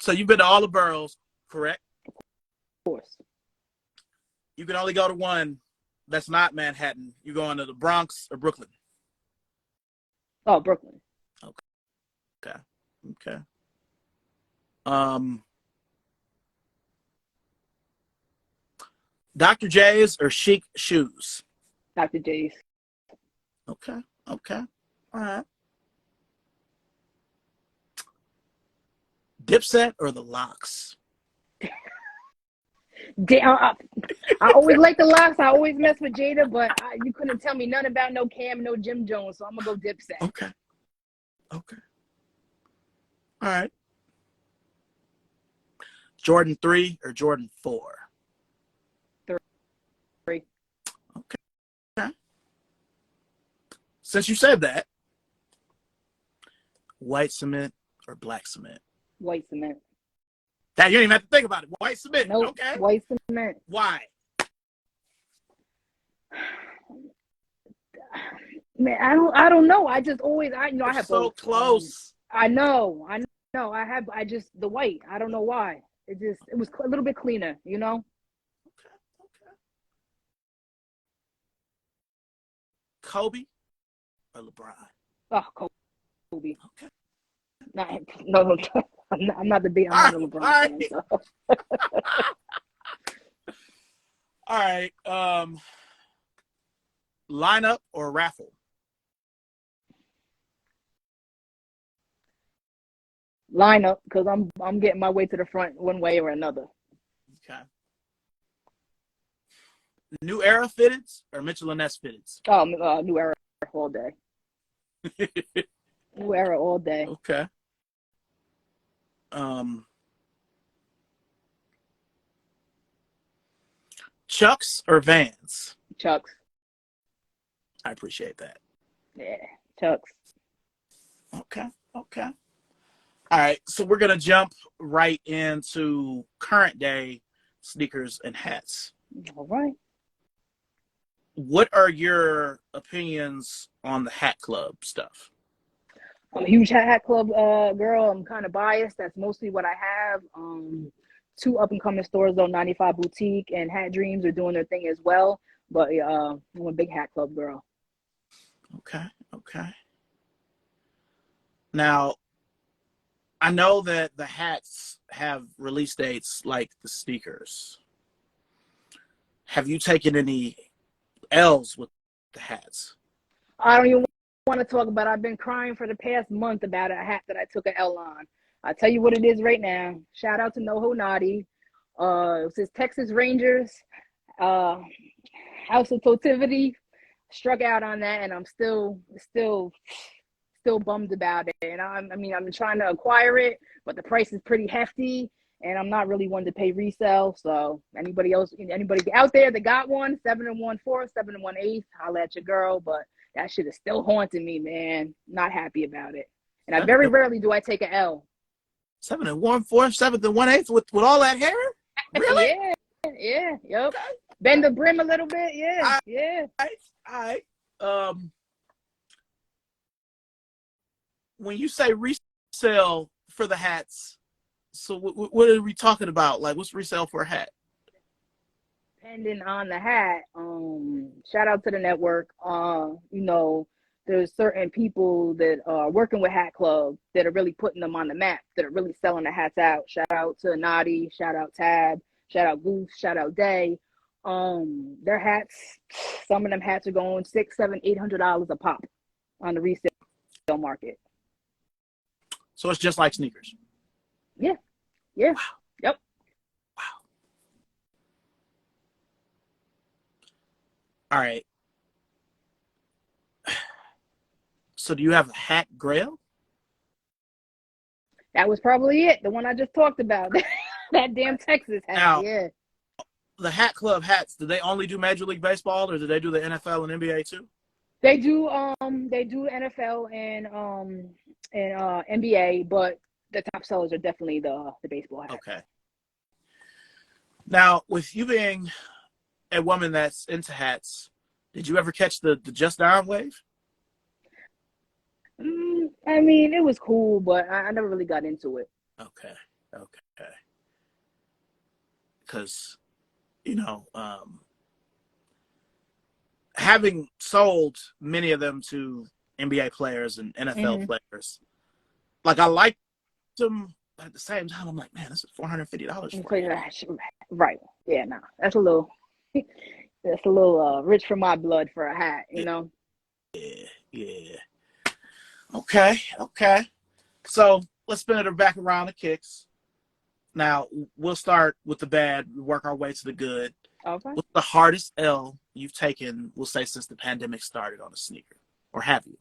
A: So you've been to all the boroughs, correct?
B: Of course.
A: You can only go to one that's not Manhattan. You going to the Bronx or Brooklyn?
B: Oh, Brooklyn.
A: Okay. Dr. J's or Chic shoes?
B: Dr. J's.
A: Okay. All right. Dipset or the Locks?
B: Damn, I always like the Locks. I always mess with Jada, but you couldn't tell me nothing about no Cam, no Jim Jones, so I'm gonna go Dipset.
A: Okay. All right. Jordan 3 or Jordan 4?
B: 3.
A: Okay. Since you said that, white cement or black cement?
B: White cement.
A: That you don't even have to think about it. White cement.
B: Nope.
A: Okay.
B: White cement.
A: Why?
B: Man, I don't know. I just always I have
A: so
B: both.
A: close.
B: I know. I just the white. I don't know why. It was a little bit cleaner, you know.
A: Okay. Kobe or LeBron?
B: Oh, Kobe.
A: Okay.
B: No. I'm not the big. I'm not a LeBron fan. So.
A: All right. Lineup or raffle?
B: Lineup, because I'm getting my way to the front one way or another.
A: Okay. New Era fitteds or Mitchell and Ness fitteds?
B: New Era all day. New Era all day.
A: Okay. Chucks or Vans?
B: Chucks.
A: I appreciate that.
B: Yeah, Chucks.
A: Okay. All right, so we're gonna jump right into current day sneakers and hats.
B: All right.
A: What are your opinions on the Hat Club stuff?
B: I'm a huge Hat Club girl. I'm kind of biased. That's mostly what I have. 2 up and coming stores though, 95 Boutique and Hat Dreams are doing their thing as well. But I'm a big Hat Club girl.
A: Okay. Now, I know that the hats have release dates like the sneakers. Have you taken any L's with the hats?
B: I don't even want to talk about it. I've been crying for the past month about a hat that I took an L on. I'll tell you what it is right now. Shout out to NoHo Naughty. It says Texas Rangers, House of Totivity. Struck out on that, and I'm still bummed about it. And I'm trying to acquire it, but the price is pretty hefty, and I'm not really one to pay resale. So anybody out there that got one, 714, 718, holla at your girl. But that shit is still haunting me, man. Not happy about it. And I very rarely do I take an L.
A: 714, 718 with all that hair? Really?
B: Yeah, yep. Okay. Bend the brim a little bit, yeah.
A: All right. When you say resale for the hats, so what are we talking about? Like, what's resale for a hat?
B: Depending on the hat, shout out to the network. There's certain people that are working with Hat Club that are really putting them on the map, that are really selling the hats out. Shout out to Naughty, shout out Tab, shout out Goose, shout out Day. Their hats, some of them hats are going $600, $700, $800 a pop on the resale market.
A: So it's just like sneakers.
B: Yeah.
A: Wow.
B: Yep.
A: Wow. All right. So do you have a hat grail?
B: That was probably it. The one I just talked about. That damn Texas hat.
A: Now,
B: Yeah.
A: the Hat Club hats, do they only do Major League Baseball, or do they do the NFL and NBA too?
B: They do NFL and NBA, but the top sellers are definitely the baseball hats.
A: Okay. Now, with you being a woman that's into hats, did you ever catch the Just Down wave?
B: I mean, it was cool, but I never really got into it.
A: Okay. Because, you know, having sold many of them to NBA players and NFL players, like I liked them, but at the same time, I'm like, man, this is $450 for you.
B: Right. Yeah, no. That's a little rich for my blood for a hat, you know?
A: Yeah. Okay. So let's spin it back around the kicks. Now, we'll start with the bad, work our way to the good.
B: Okay.
A: What's the hardest L you've taken, we'll say, since the pandemic started on a sneaker? Or have you?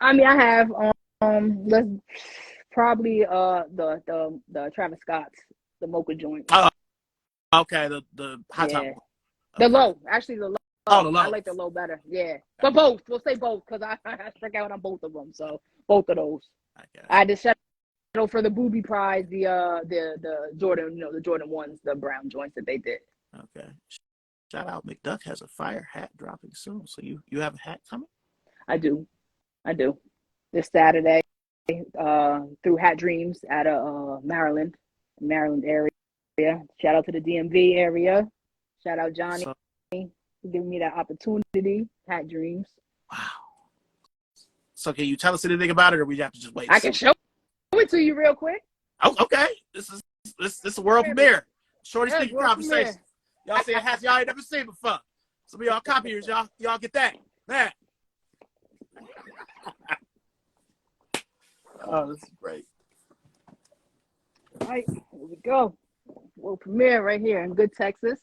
B: I mean, I have let's probably the Travis Scott's, the mocha joint.
A: Oh, okay, the high top.
B: Yeah.
A: Okay.
B: The low. Actually, the low.
A: Oh, the low.
B: I like the low better. Yeah. But both. We'll say both because I struck out on both of them. So both of those. I had to settle for the booby prize, the Jordan, the Jordan ones, the brown joints that they did.
A: Okay. Shout out McDuck has a fire hat dropping soon. So you have a hat coming?
B: I do. This Saturday, through Hat Dreams out of Maryland area. Shout out to the DMV area. Shout out Johnny for giving me that opportunity. Hat Dreams.
A: Wow. So can you tell us anything about it, or we have to just wait?
B: I can show it to you real quick.
A: Oh, okay. This is a world premiere. Shorty sneaker conversation. Y'all see hats y'all ain't never seen before. Some of y'all copiers, y'all get that. Man. Oh, this is great.
B: All right, here we go. World premiere right here in good Texas.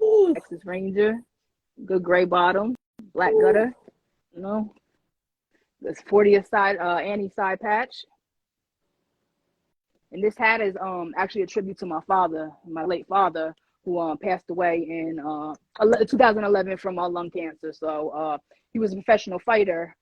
A: Ooh.
B: Texas Ranger. Good gray bottom. Black gutter. You know. This 40th side, Annie side patch. And this hat is actually a tribute to my father, my late father, who passed away in 2011 from lung cancer. So he was a professional fighter.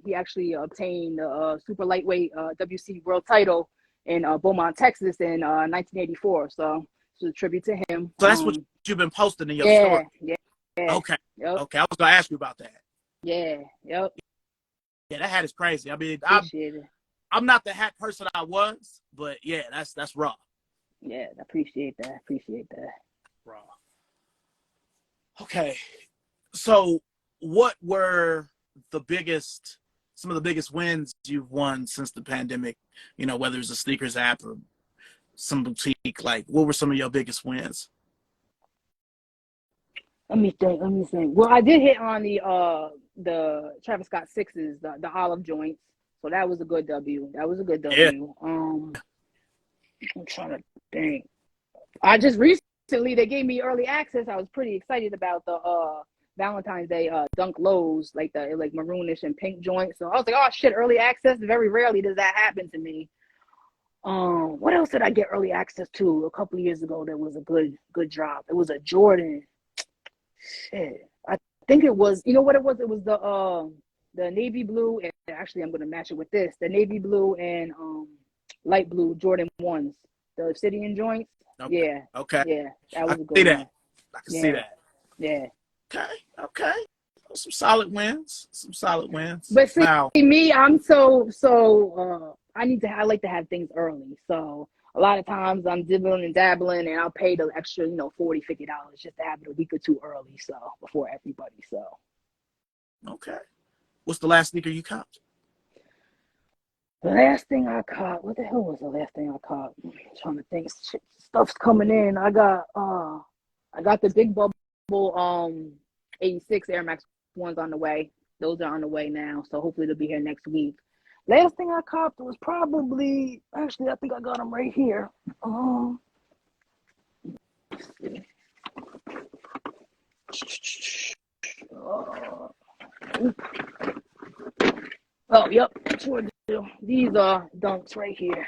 B: He actually obtained a super lightweight WC world title in Beaumont, Texas in 1984. So it's a tribute to him.
A: So that's what you've been posting in your story.
B: Yeah.
A: Okay.
B: Yep.
A: Okay. I was gonna ask you about that.
B: Yeah. Yep.
A: Yeah, that hat is crazy. I mean,
B: Appreciate it.
A: I'm not the hat person I was, but yeah, that's raw.
B: Yeah, I appreciate that.
A: Raw. Okay. So what were some of the biggest wins you've won since the pandemic? You know, whether it's a sneakers app or some boutique, like what were some of your biggest wins?
B: Let me think. Well, I did hit on the Travis Scott sixes, the olive joints. So that was a good W.
A: Yeah.
B: I'm trying to think. I just recently they gave me early access. I was pretty excited about the Valentine's Day Dunk Lows, like maroonish and pink joint. So I was like, oh shit, early access. Very rarely does that happen to me. What else did I get early access to a couple of years ago that was a good drop? It was a Jordan. Shit. I think it was, you know what it was? It was the navy blue, and actually I'm gonna match it with this. The navy blue and light blue Jordan 1s. The Obsidian joints.
A: Okay.
B: Yeah.
A: Okay.
B: Yeah. That was a good
A: see
B: one.
A: that. I can see that.
B: Yeah.
A: Okay. Some solid wins.
B: But see,
A: now,
B: me, I'm so I like to have things early. So a lot of times I'm dibbling and dabbling, and I'll pay the extra, $40, $50 just to have it a week or two early, so before everybody. So
A: okay. What's the last sneaker you copped?
B: the last thing I caught, what the hell was the last thing I caught? I'm trying to think. Shit, stuff's coming in. I got the big bubble 86 Air Max ones on the way. Those are on the way now, so hopefully they'll be here next week. Last thing I copped was probably, actually, I think I got them right here. Oh, yep. Jordan you. These are dunks right here.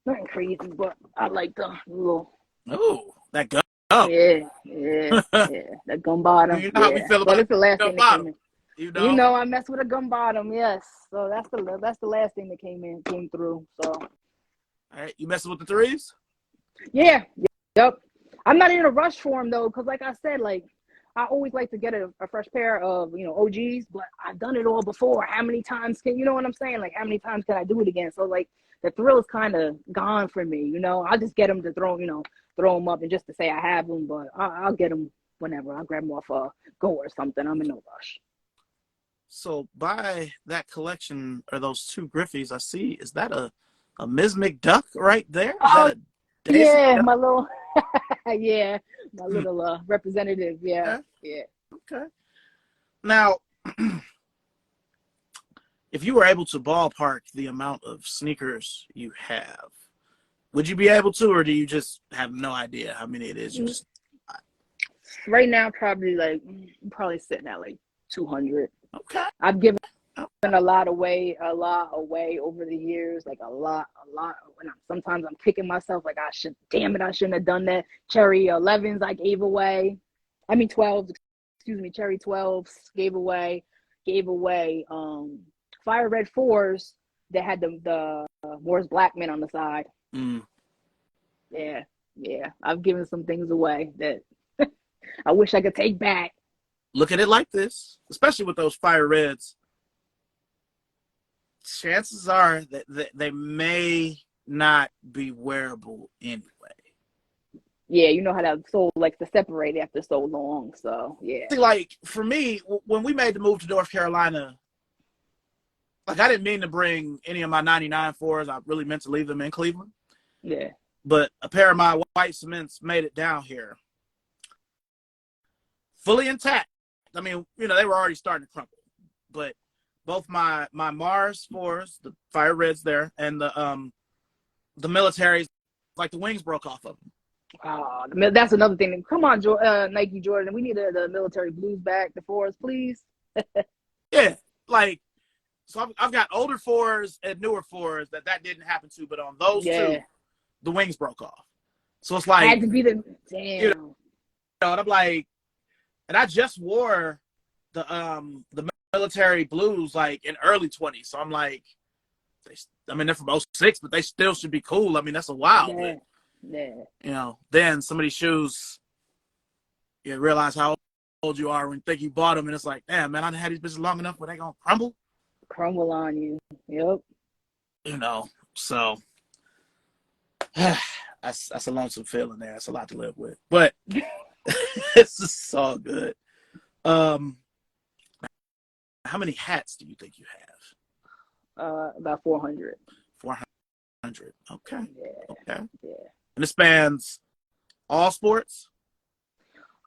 B: Nothing crazy, but I like the little.
A: Oh, that gun up.
B: Yeah, yeah, yeah. The gum bottom.
A: You know how we
B: Yeah,
A: feel
B: but
A: about
B: it's the last
A: gun
B: thing that came
A: bottom.
B: in.
A: You
B: You
A: know.
B: know, I mess with a gum bottom. Yes, so that's the last thing that came through. So
A: All right, you messing with the threes?
B: yeah, yep. I'm not in a rush for them though, because like I said, like I always like to get a fresh pair of OGs, but I've done it all before. How many times can you know what I'm saying? Like how many times can I do it again? So like the thrill is kind of gone for me. I'll just get them to throw them up and just to say I have them, but I'll get them whenever. I'll grab them off Go or something. I'm in no rush.
A: So by that collection or those two Griffies I see, is that a Ms. McDuck right there? Is that
B: Oh
A: a Daisy
B: yeah,
A: Duck?
B: my little yeah, my
A: Hmm,
B: little representative. Yeah,
A: okay,
B: yeah.
A: okay. Now, if you were able to ballpark the amount of sneakers you have, would you be able to, or do you just have no idea how many it is? You just
B: Right now, probably like I'm probably sitting at like 200.
A: okay.
B: I've given
A: Okay.
B: a lot away over the years, like a lot. Sometimes I'm kicking myself, like damn it, I shouldn't have done that. Cherry 11s I gave away. I mean 12s, excuse me, cherry 12s gave away. Fire red fours that had the Morris Blackman on the side.
A: Mm.
B: Yeah, yeah. I've given some things away that I wish I could take back.
A: Look at it like this, especially with those fire reds. Chances are that they may not be wearable anyway.
B: Yeah, you know how that soul likes to separate after so long. So yeah,
A: See, like for me, when we made the move to North Carolina, like I didn't mean to bring any of my 99 fours. I really meant to leave them in Cleveland.
B: yeah.
A: But a pair of my white cements made it down here fully intact. I mean, they were already starting to crumble. But both my Mars fours, the fire reds there, and the militaries, like the wings broke off of them.
B: That's another thing. Come on, Nike Jordan. We need the military blues back, the fours, please.
A: Yeah, like so I've got older fours and newer fours that didn't happen to, but on those two,
B: Yeah,
A: the wings broke off. So it's like,
B: had to be the
A: you
B: damn.
A: and I'm like, and I just wore the military blues like in early 20s. So I'm like, they're from '06, but they still should be cool. I mean, that's a while,
B: Yeah,
A: but
B: yeah.
A: then some of these shoes, you realize how old you are when you think you bought them, and it's like, damn, man, I had these bitches long enough where they gonna crumble.
B: Crumble on you. Yep.
A: So that's a lonesome feeling there. That's a lot to live with, but it's just all good. Um, how many hats do you think you have?
B: About 400.
A: 400. Okay.
B: Yeah,
A: Okay.
B: yeah.
A: And it spans all sports?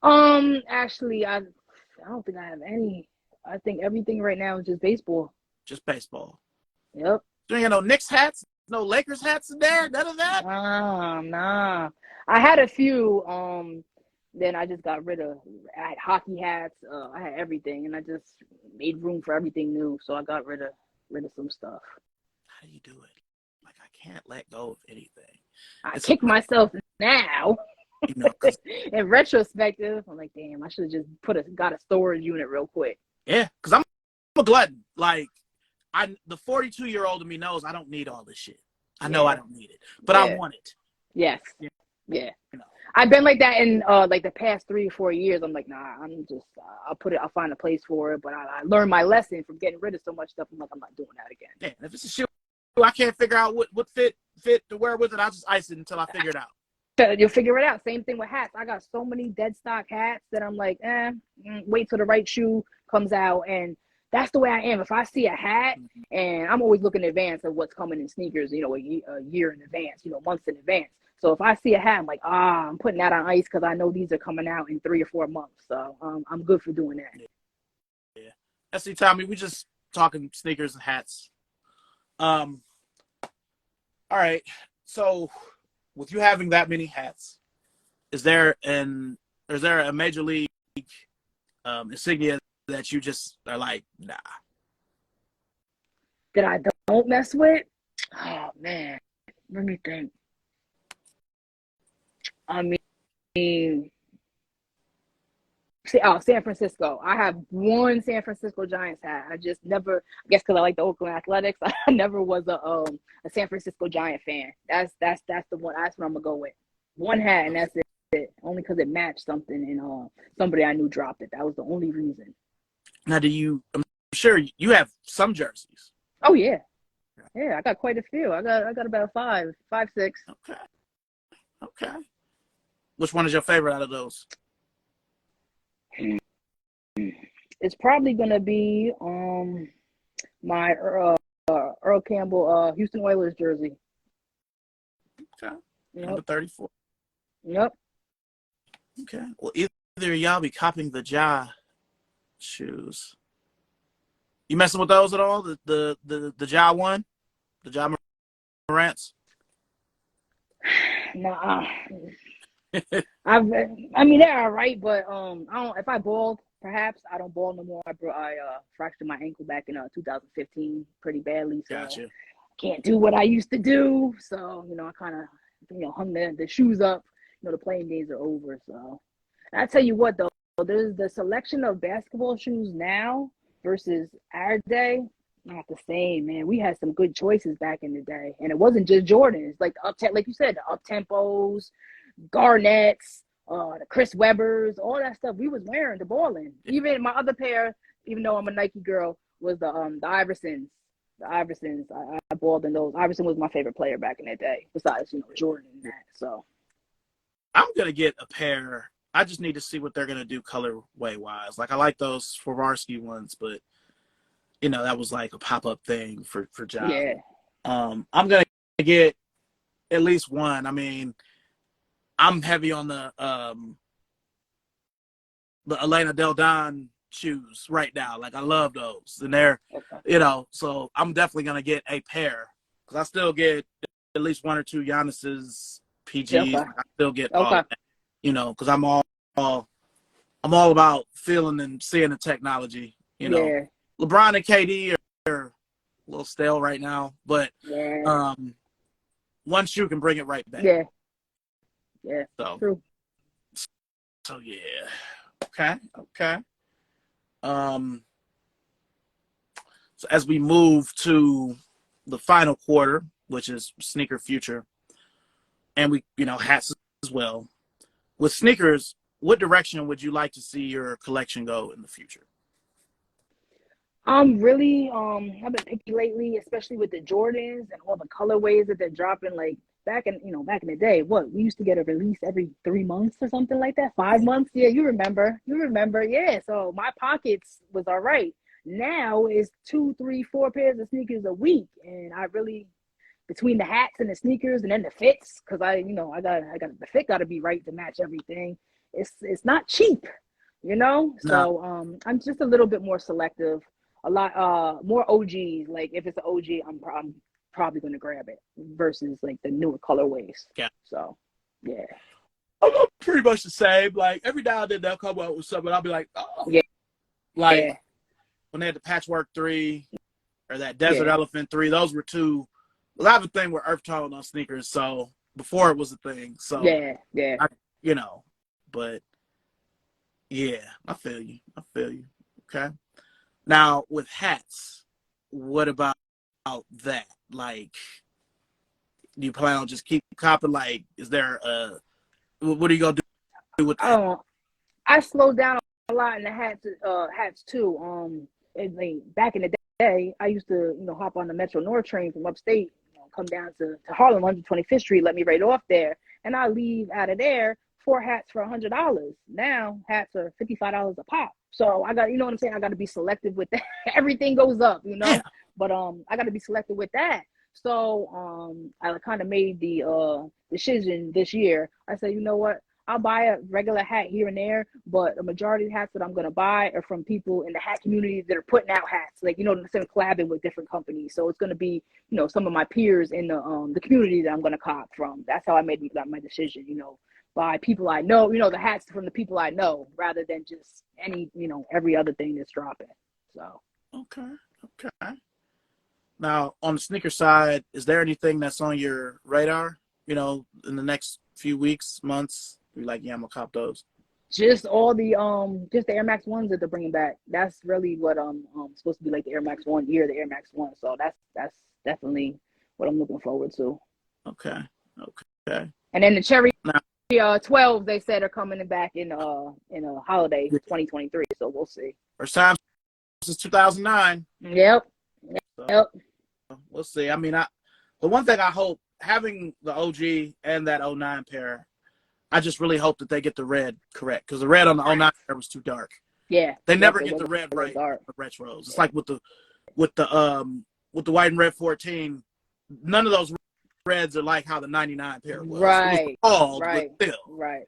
B: Actually, I don't think I have any. I think everything right now is just baseball.
A: Just baseball.
B: Yep.
A: You ain't got no Knicks hats? No Lakers hats in there? None of that?
B: Nah. I had a few. Then I just got rid of. I had hockey hats. I had everything, and I just made room for everything new. So I got rid of some stuff.
A: How do you do it? Like, I can't let go of anything.
B: I
A: It's a,
B: kick myself now.
A: because,
B: In retrospective, I'm like, damn, I should have just got a storage unit real quick.
A: yeah, because I'm a glutton. Like, the 42-year-old in me knows I don't need all this shit. I know I
B: Yeah,
A: don't need it, but I
B: yeah,
A: want it.
B: yes,
A: Yeah,
B: yeah.
A: you know.
B: I've been like that in like the past 3 or 4 years. I'm like, nah, I'm just I'll find a place for it. But I learned my lesson from getting rid of so much stuff. I'm like, I'm not doing that again.
A: Yeah, if it's a shoe I can't figure out what fit to wear with it, I'll just ice it until I figure it out.
B: So you'll figure it out. Same thing with hats. I got so many dead stock hats that I'm like, wait till the right shoe comes out. And that's the way I am. If I see a hat, and I'm always looking in advance of what's coming in sneakers, a year in advance, months in advance. So if I see a hat, I'm like, I'm putting that on ice because I know these are coming out in 3 or 4 months. So I'm good for doing that.
A: Yeah. SC Tommy, we just talking sneakers and hats. All right. So with you having that many hats, is there a major league insignia that you just are like, nah?
B: that I don't mess with. Oh man, let me think. I mean, San Francisco. I have one San Francisco Giants hat. I just never, I guess because I like the Oakland Athletics, I never was a San Francisco Giant fan. That's the one. That's what I'm gonna go with. One hat, and that's it. Only because it matched something, and somebody I knew dropped it. That was the only reason.
A: Now, I'm sure you have some jerseys.
B: Oh yeah, yeah. I got quite a few. I got about five, six.
A: Okay. Okay. Which one is your favorite out of those?
B: It's probably gonna be my Earl Campbell Houston Oilers jersey.
A: Okay.
B: Yep.
A: Number 34.
B: Yep.
A: Okay. Well, either y'all be copying the Ja shoes. You messing with those at all? The Ja one? The Ja Morants?
B: Nah. I mean they're all right, but I don't. If I balled, perhaps I don't ball no more. I fractured my ankle back in 2015 pretty badly, so
A: Gotcha.
B: can't do what I used to do. So I kind of hung the shoes up. The playing days are over. So I tell you what though, there's the selection of basketball shoes now versus our day. Not the same, man. We had some good choices back in the day, and it wasn't just Jordans. Like like you said, the up tempos, Garnets, the Chris Webbers, all that stuff we was wearing the balling. Even my other pair, even though I'm a Nike girl, was the Iversons. The Iversons, I balled in those. Iverson was my favorite player back in the day, besides Jordan and that. So
A: I'm gonna get a pair. I just need to see what they're gonna do colorway wise. Like I like those Swarovski ones, but that was like a pop up thing for Ja.
B: yeah.
A: I'm gonna get at least one. I mean, I'm heavy on the Elena Del Don shoes right now. Like I love those, and they're, so I'm definitely gonna get a pair because I still get at least one or two Giannis's PGs.
B: Okay.
A: I still get all of that, because I'm all about feeling and seeing the technology.
B: Yeah.
A: LeBron and KD are a little stale right now, but one shoe can bring it right back.
B: Yeah. Yeah.
A: So
B: true.
A: So yeah. Okay. So as we move to the final quarter, which is sneaker future, and we, hats as well. With sneakers, what direction would you like to see your collection go in the future?
B: Really, I've been picky lately, especially with the Jordans and all the colorways that they're dropping. Like back in the day, we used to get a release every 3 months or something like that, 5 months. Yeah, you remember? Yeah. So my pockets was all right. Now it's 2, 3, 4 pairs of sneakers a week, and I really between the hats and the sneakers and then the fits, because I got the fit got to be right to match everything. It's not cheap,
A: No.
B: So I'm just a little bit more selective. A lot more OGs. Like if it's an OG, I'm probably gonna grab it versus like the newer colorways.
A: Yeah.
B: So yeah.
A: I'm pretty much the same. Like every now and then they'll come out with something. I'll be like, oh.
B: Yeah.
A: Like when they had the Patchwork 3 or that Desert Elephant 3, those were two. Well, I have a thing with earth tone on sneakers, so before it was a thing. So
B: yeah.
A: But yeah, I feel you. Okay. Now with hats, what about that? Like, do you plan on just keep copping? Like, is there what are you gonna do with that?
B: I slowed down a lot in the hats too. Back in the day, I used to hop on the Metro North train from upstate, come down to Harlem, 125th Street, let me right off there, and I leave out of there 4 hats for $100. Now hats are $55 a pop. So I got, what I'm saying? I got to be selective with that. Everything goes up,
A: Yeah.
B: but I got to be selective with that. So I kind of made the decision this year. I said, you know what? I'll buy a regular hat here and there, but the majority of hats that I'm going to buy are from people in the hat community that are putting out hats, like, instead of collabing with different companies. So it's going to be, some of my peers in the community that I'm going to cop from. That's how I made my decision, by people I know, the hats from the people I know, rather than just any, every other thing that's dropping. So.
A: Okay. Now, on the sneaker side, is there anything that's on your radar? You know, in the next few weeks, months, you're like, yeah, I'm gonna cop those.
B: Just all the just the Air Max ones that they're bringing back. That's really what supposed to be like the Air Max 1 year, the Air Max 1. So that's definitely what I'm looking forward to.
A: Okay, okay.
B: And then the Cherry
A: Now,
B: 12 they said are coming back in a holiday 2023. So we'll see.
A: first time since 2009.
B: Yep.
A: So
B: Yep.
A: we'll see. I mean, the one thing I hope, having the OG and that '09 pair, I just really hope that they get the red correct, because the red on the '09 pair was too dark.
B: Yeah.
A: They never
B: It
A: get the
B: was
A: red right.
B: dark.
A: The retros. It's like with the white and red 14. None of those reds are like how the '99 pair was.
B: Right.
A: It was called,
B: right.
A: but still.
B: Right.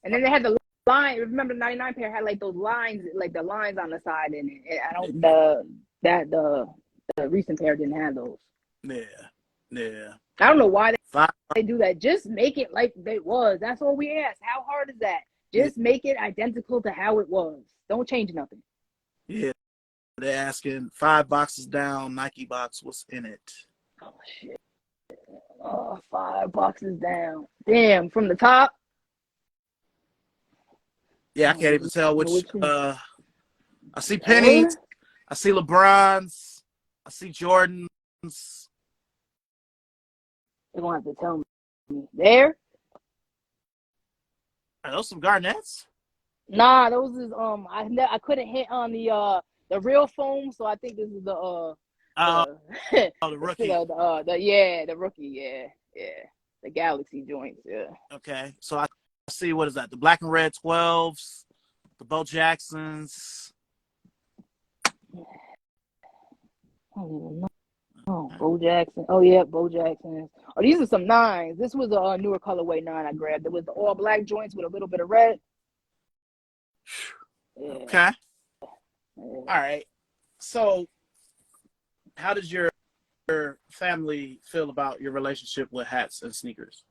B: And then they had the line. Remember the '99 pair had like those lines, like the lines on the side, and I don't the recent pair didn't have those.
A: Yeah.
B: I don't know why they do that. Just make it like they was. That's all we ask. How hard is that? Just make it identical to how it was. Don't change nothing.
A: Yeah. They're asking 5 boxes down, Nike box, what's in it?
B: Oh shit. Oh, 5 boxes down. Damn, from the top.
A: Yeah, I can't even tell which. I see pennies. I see LeBrons. I see Jordans.
B: You're gonna have to tell me. There?
A: Are those some Garnets?
B: Nah, those is I couldn't hit on the real foam, so I think this is the
A: the rookie.
B: The rookie, yeah. The Galaxy joints, yeah.
A: Okay, so I see, what is that? The black and red 12s, the Bo Jacksons.
B: Oh, Bo Jackson. Oh yeah, Bo Jackson. Oh, these are some 9s. This was a newer colorway 9 I grabbed. It was the all black joints with a little bit of red. Yeah.
A: Okay. Yeah. All right. So, how does your family feel about your relationship with hats and sneakers?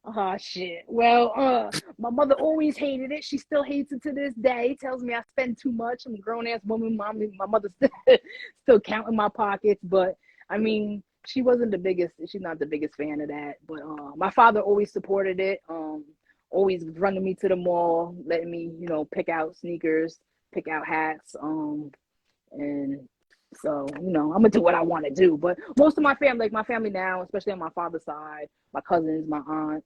B: Oh shit. Well, my mother always hated it. She still hates it to this day. Tells me I spend too much. I'm a grown ass woman. My mother's still counting my pockets. But I mean, she's not the biggest fan of that. But my father always supported it. Always running me to the mall, letting me, pick out sneakers, pick out hats. And so, I'm gonna do what I want to do. But most of my family, like my family now, especially on my father's side, my cousins, my aunt,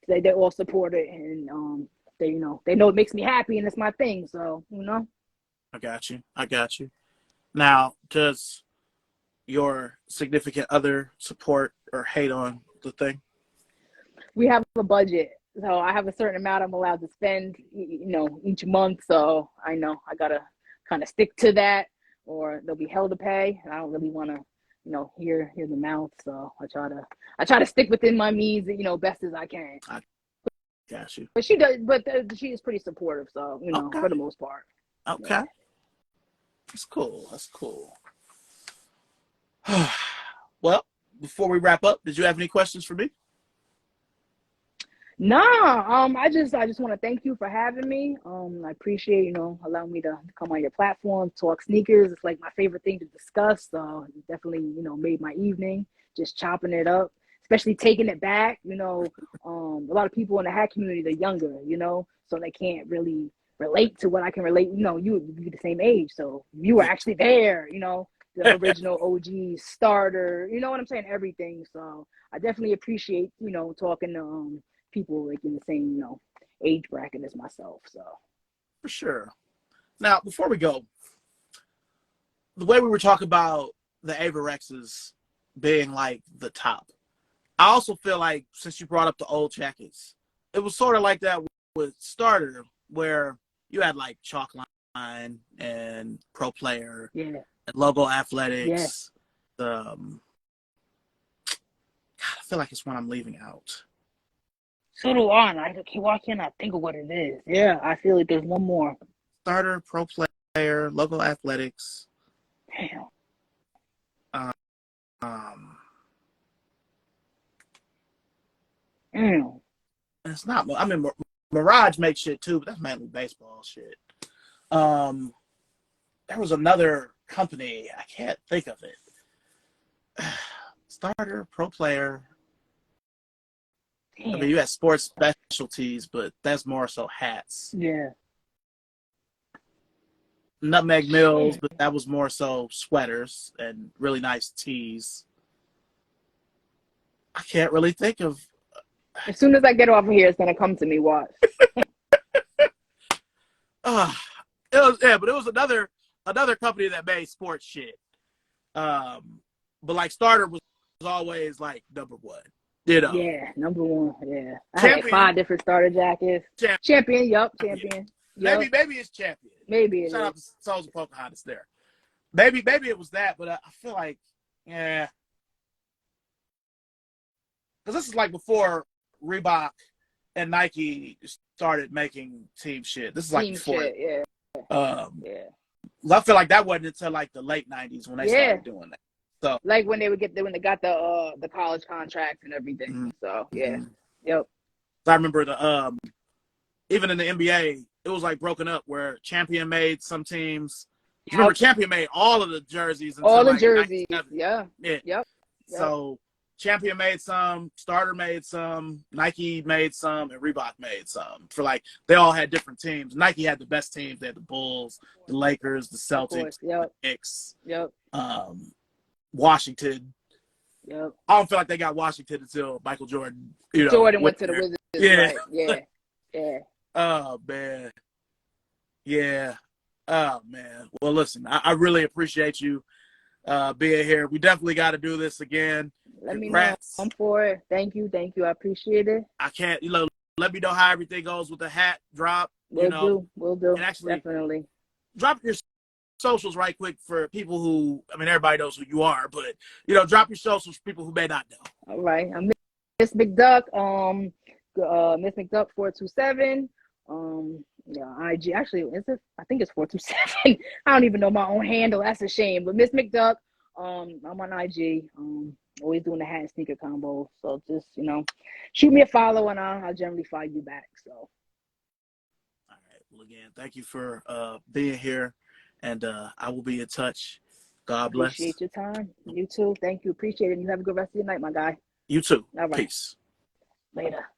B: they all support it, and they know it makes me happy and it's my thing. So,
A: I got you. Now, does your significant other support or hate on the thing?
B: We have a budget, so I have a certain amount I'm allowed to spend, each month. So I know I gotta kind of stick to that, or they'll be hell to pay. And I don't really want to, hear the mouth. So I try to stick within my means, best as I can.
A: I got you.
B: But she does, she is pretty supportive. So
A: okay.
B: For the most part.
A: Okay. Yeah. That's cool. Well, before we wrap up, did you have any questions for me?
B: Nah, I just want to thank you for having me. I appreciate, allowing me to come on your platform, talk sneakers. It's like my favorite thing to discuss. So it definitely, made my evening, just chopping it up, especially taking it back. A lot of people in the hat community, they're younger, so they can't really relate to what I can relate. You're the same age, so you were actually there, the original OG starter, you know what I'm saying? Everything. So I definitely appreciate, talking to people like in the same, age bracket as myself. So
A: for sure. Now, before we go, the way we were talking about the Avirexes being like the top, I also feel like, since you brought up the old jackets, it was sort of like that with Starter, where you had like Chalkline and Pro Player,
B: yeah,
A: and Logo Athletics. Yeah. God, I feel like it's one I'm leaving out.
B: So do I. Why can't I think of what it is? Yeah, I feel like there's one more.
A: Starter, Pro Player, Logo Athletics.
B: Damn.
A: It's not. I mean, Mirage makes shit too, but that's mainly baseball shit. There was another company. I can't think of it. Starter, pro player. I
B: Damn.
A: mean, you had sports specialties, but that's more so hats.
B: Yeah.
A: Nutmeg Mills,
B: Shit.
A: but that was more so sweaters and really nice tees. I can't really think of.
B: As soon as I get off of here, it's gonna come to me. Watch.
A: Uh, but it was another company that made sports shit. But like Starter was always like number one. You know,
B: Yeah, number one. Yeah, I had like
A: champion,
B: 5 different starter jackets. Champion. Yup. Champion. Yup.
A: Maybe it's champion.
B: Maybe it
A: Shout out
B: is.
A: to Souls of Pocahontas there. Maybe it was that, but I feel like yeah, because this is like before Reebok and Nike started making team shit. This is like
B: Team
A: before.
B: shit. Yeah. Yeah.
A: I feel like that wasn't until like the late '90s when they started doing that. So
B: like when they got the college contracts and everything.
A: mm-hmm.
B: So yeah. Yep.
A: I remember the even in the NBA, it was like broken up where Champion made some teams. You remember Champion made all of the jerseys until
B: all the
A: like
B: jerseys.
A: 97.
B: Yeah.
A: Yeah.
B: Yep.
A: So Champion made some, Starter made some, Nike made some, and Reebok made some. For like they all had different teams. Nike had the best teams. They had the Bulls, the Lakers, the Celtics, the Knicks, Washington.
B: Yep.
A: I don't feel like they got Washington until Michael Jordan.
B: Jordan went to the Wizards.
A: Yeah.
B: Right. Yeah.
A: Oh man. Yeah. Oh man. Well, listen, I really appreciate you being here. We definitely got to do this again.
B: Let
A: Congrats.
B: me know. I'm for it. Thank you. I appreciate it.
A: I can't, let me know how everything goes with the hat drop.
B: We'll do.
A: And actually,
B: definitely.
A: Drop your socials right quick for people who, I mean, everybody knows who you are, but, drop your socials for people who may not know.
B: All right. I'm Miss McDuck. Miss McDuck 427. IG. Actually, I think it's 427. I don't even know my own handle. That's a shame. But Miss McDuck. I'm on IG. Always doing the hat and sneaker combo. So just, shoot me a follow and I'll generally follow you back. So. All
A: right. Well, again, thank you for being here, and I will be in touch. God bless.
B: Appreciate your time. You too. Thank you. Appreciate it. You have a good rest of your night, my guy.
A: You too.
B: All right.
A: Peace.
B: Later.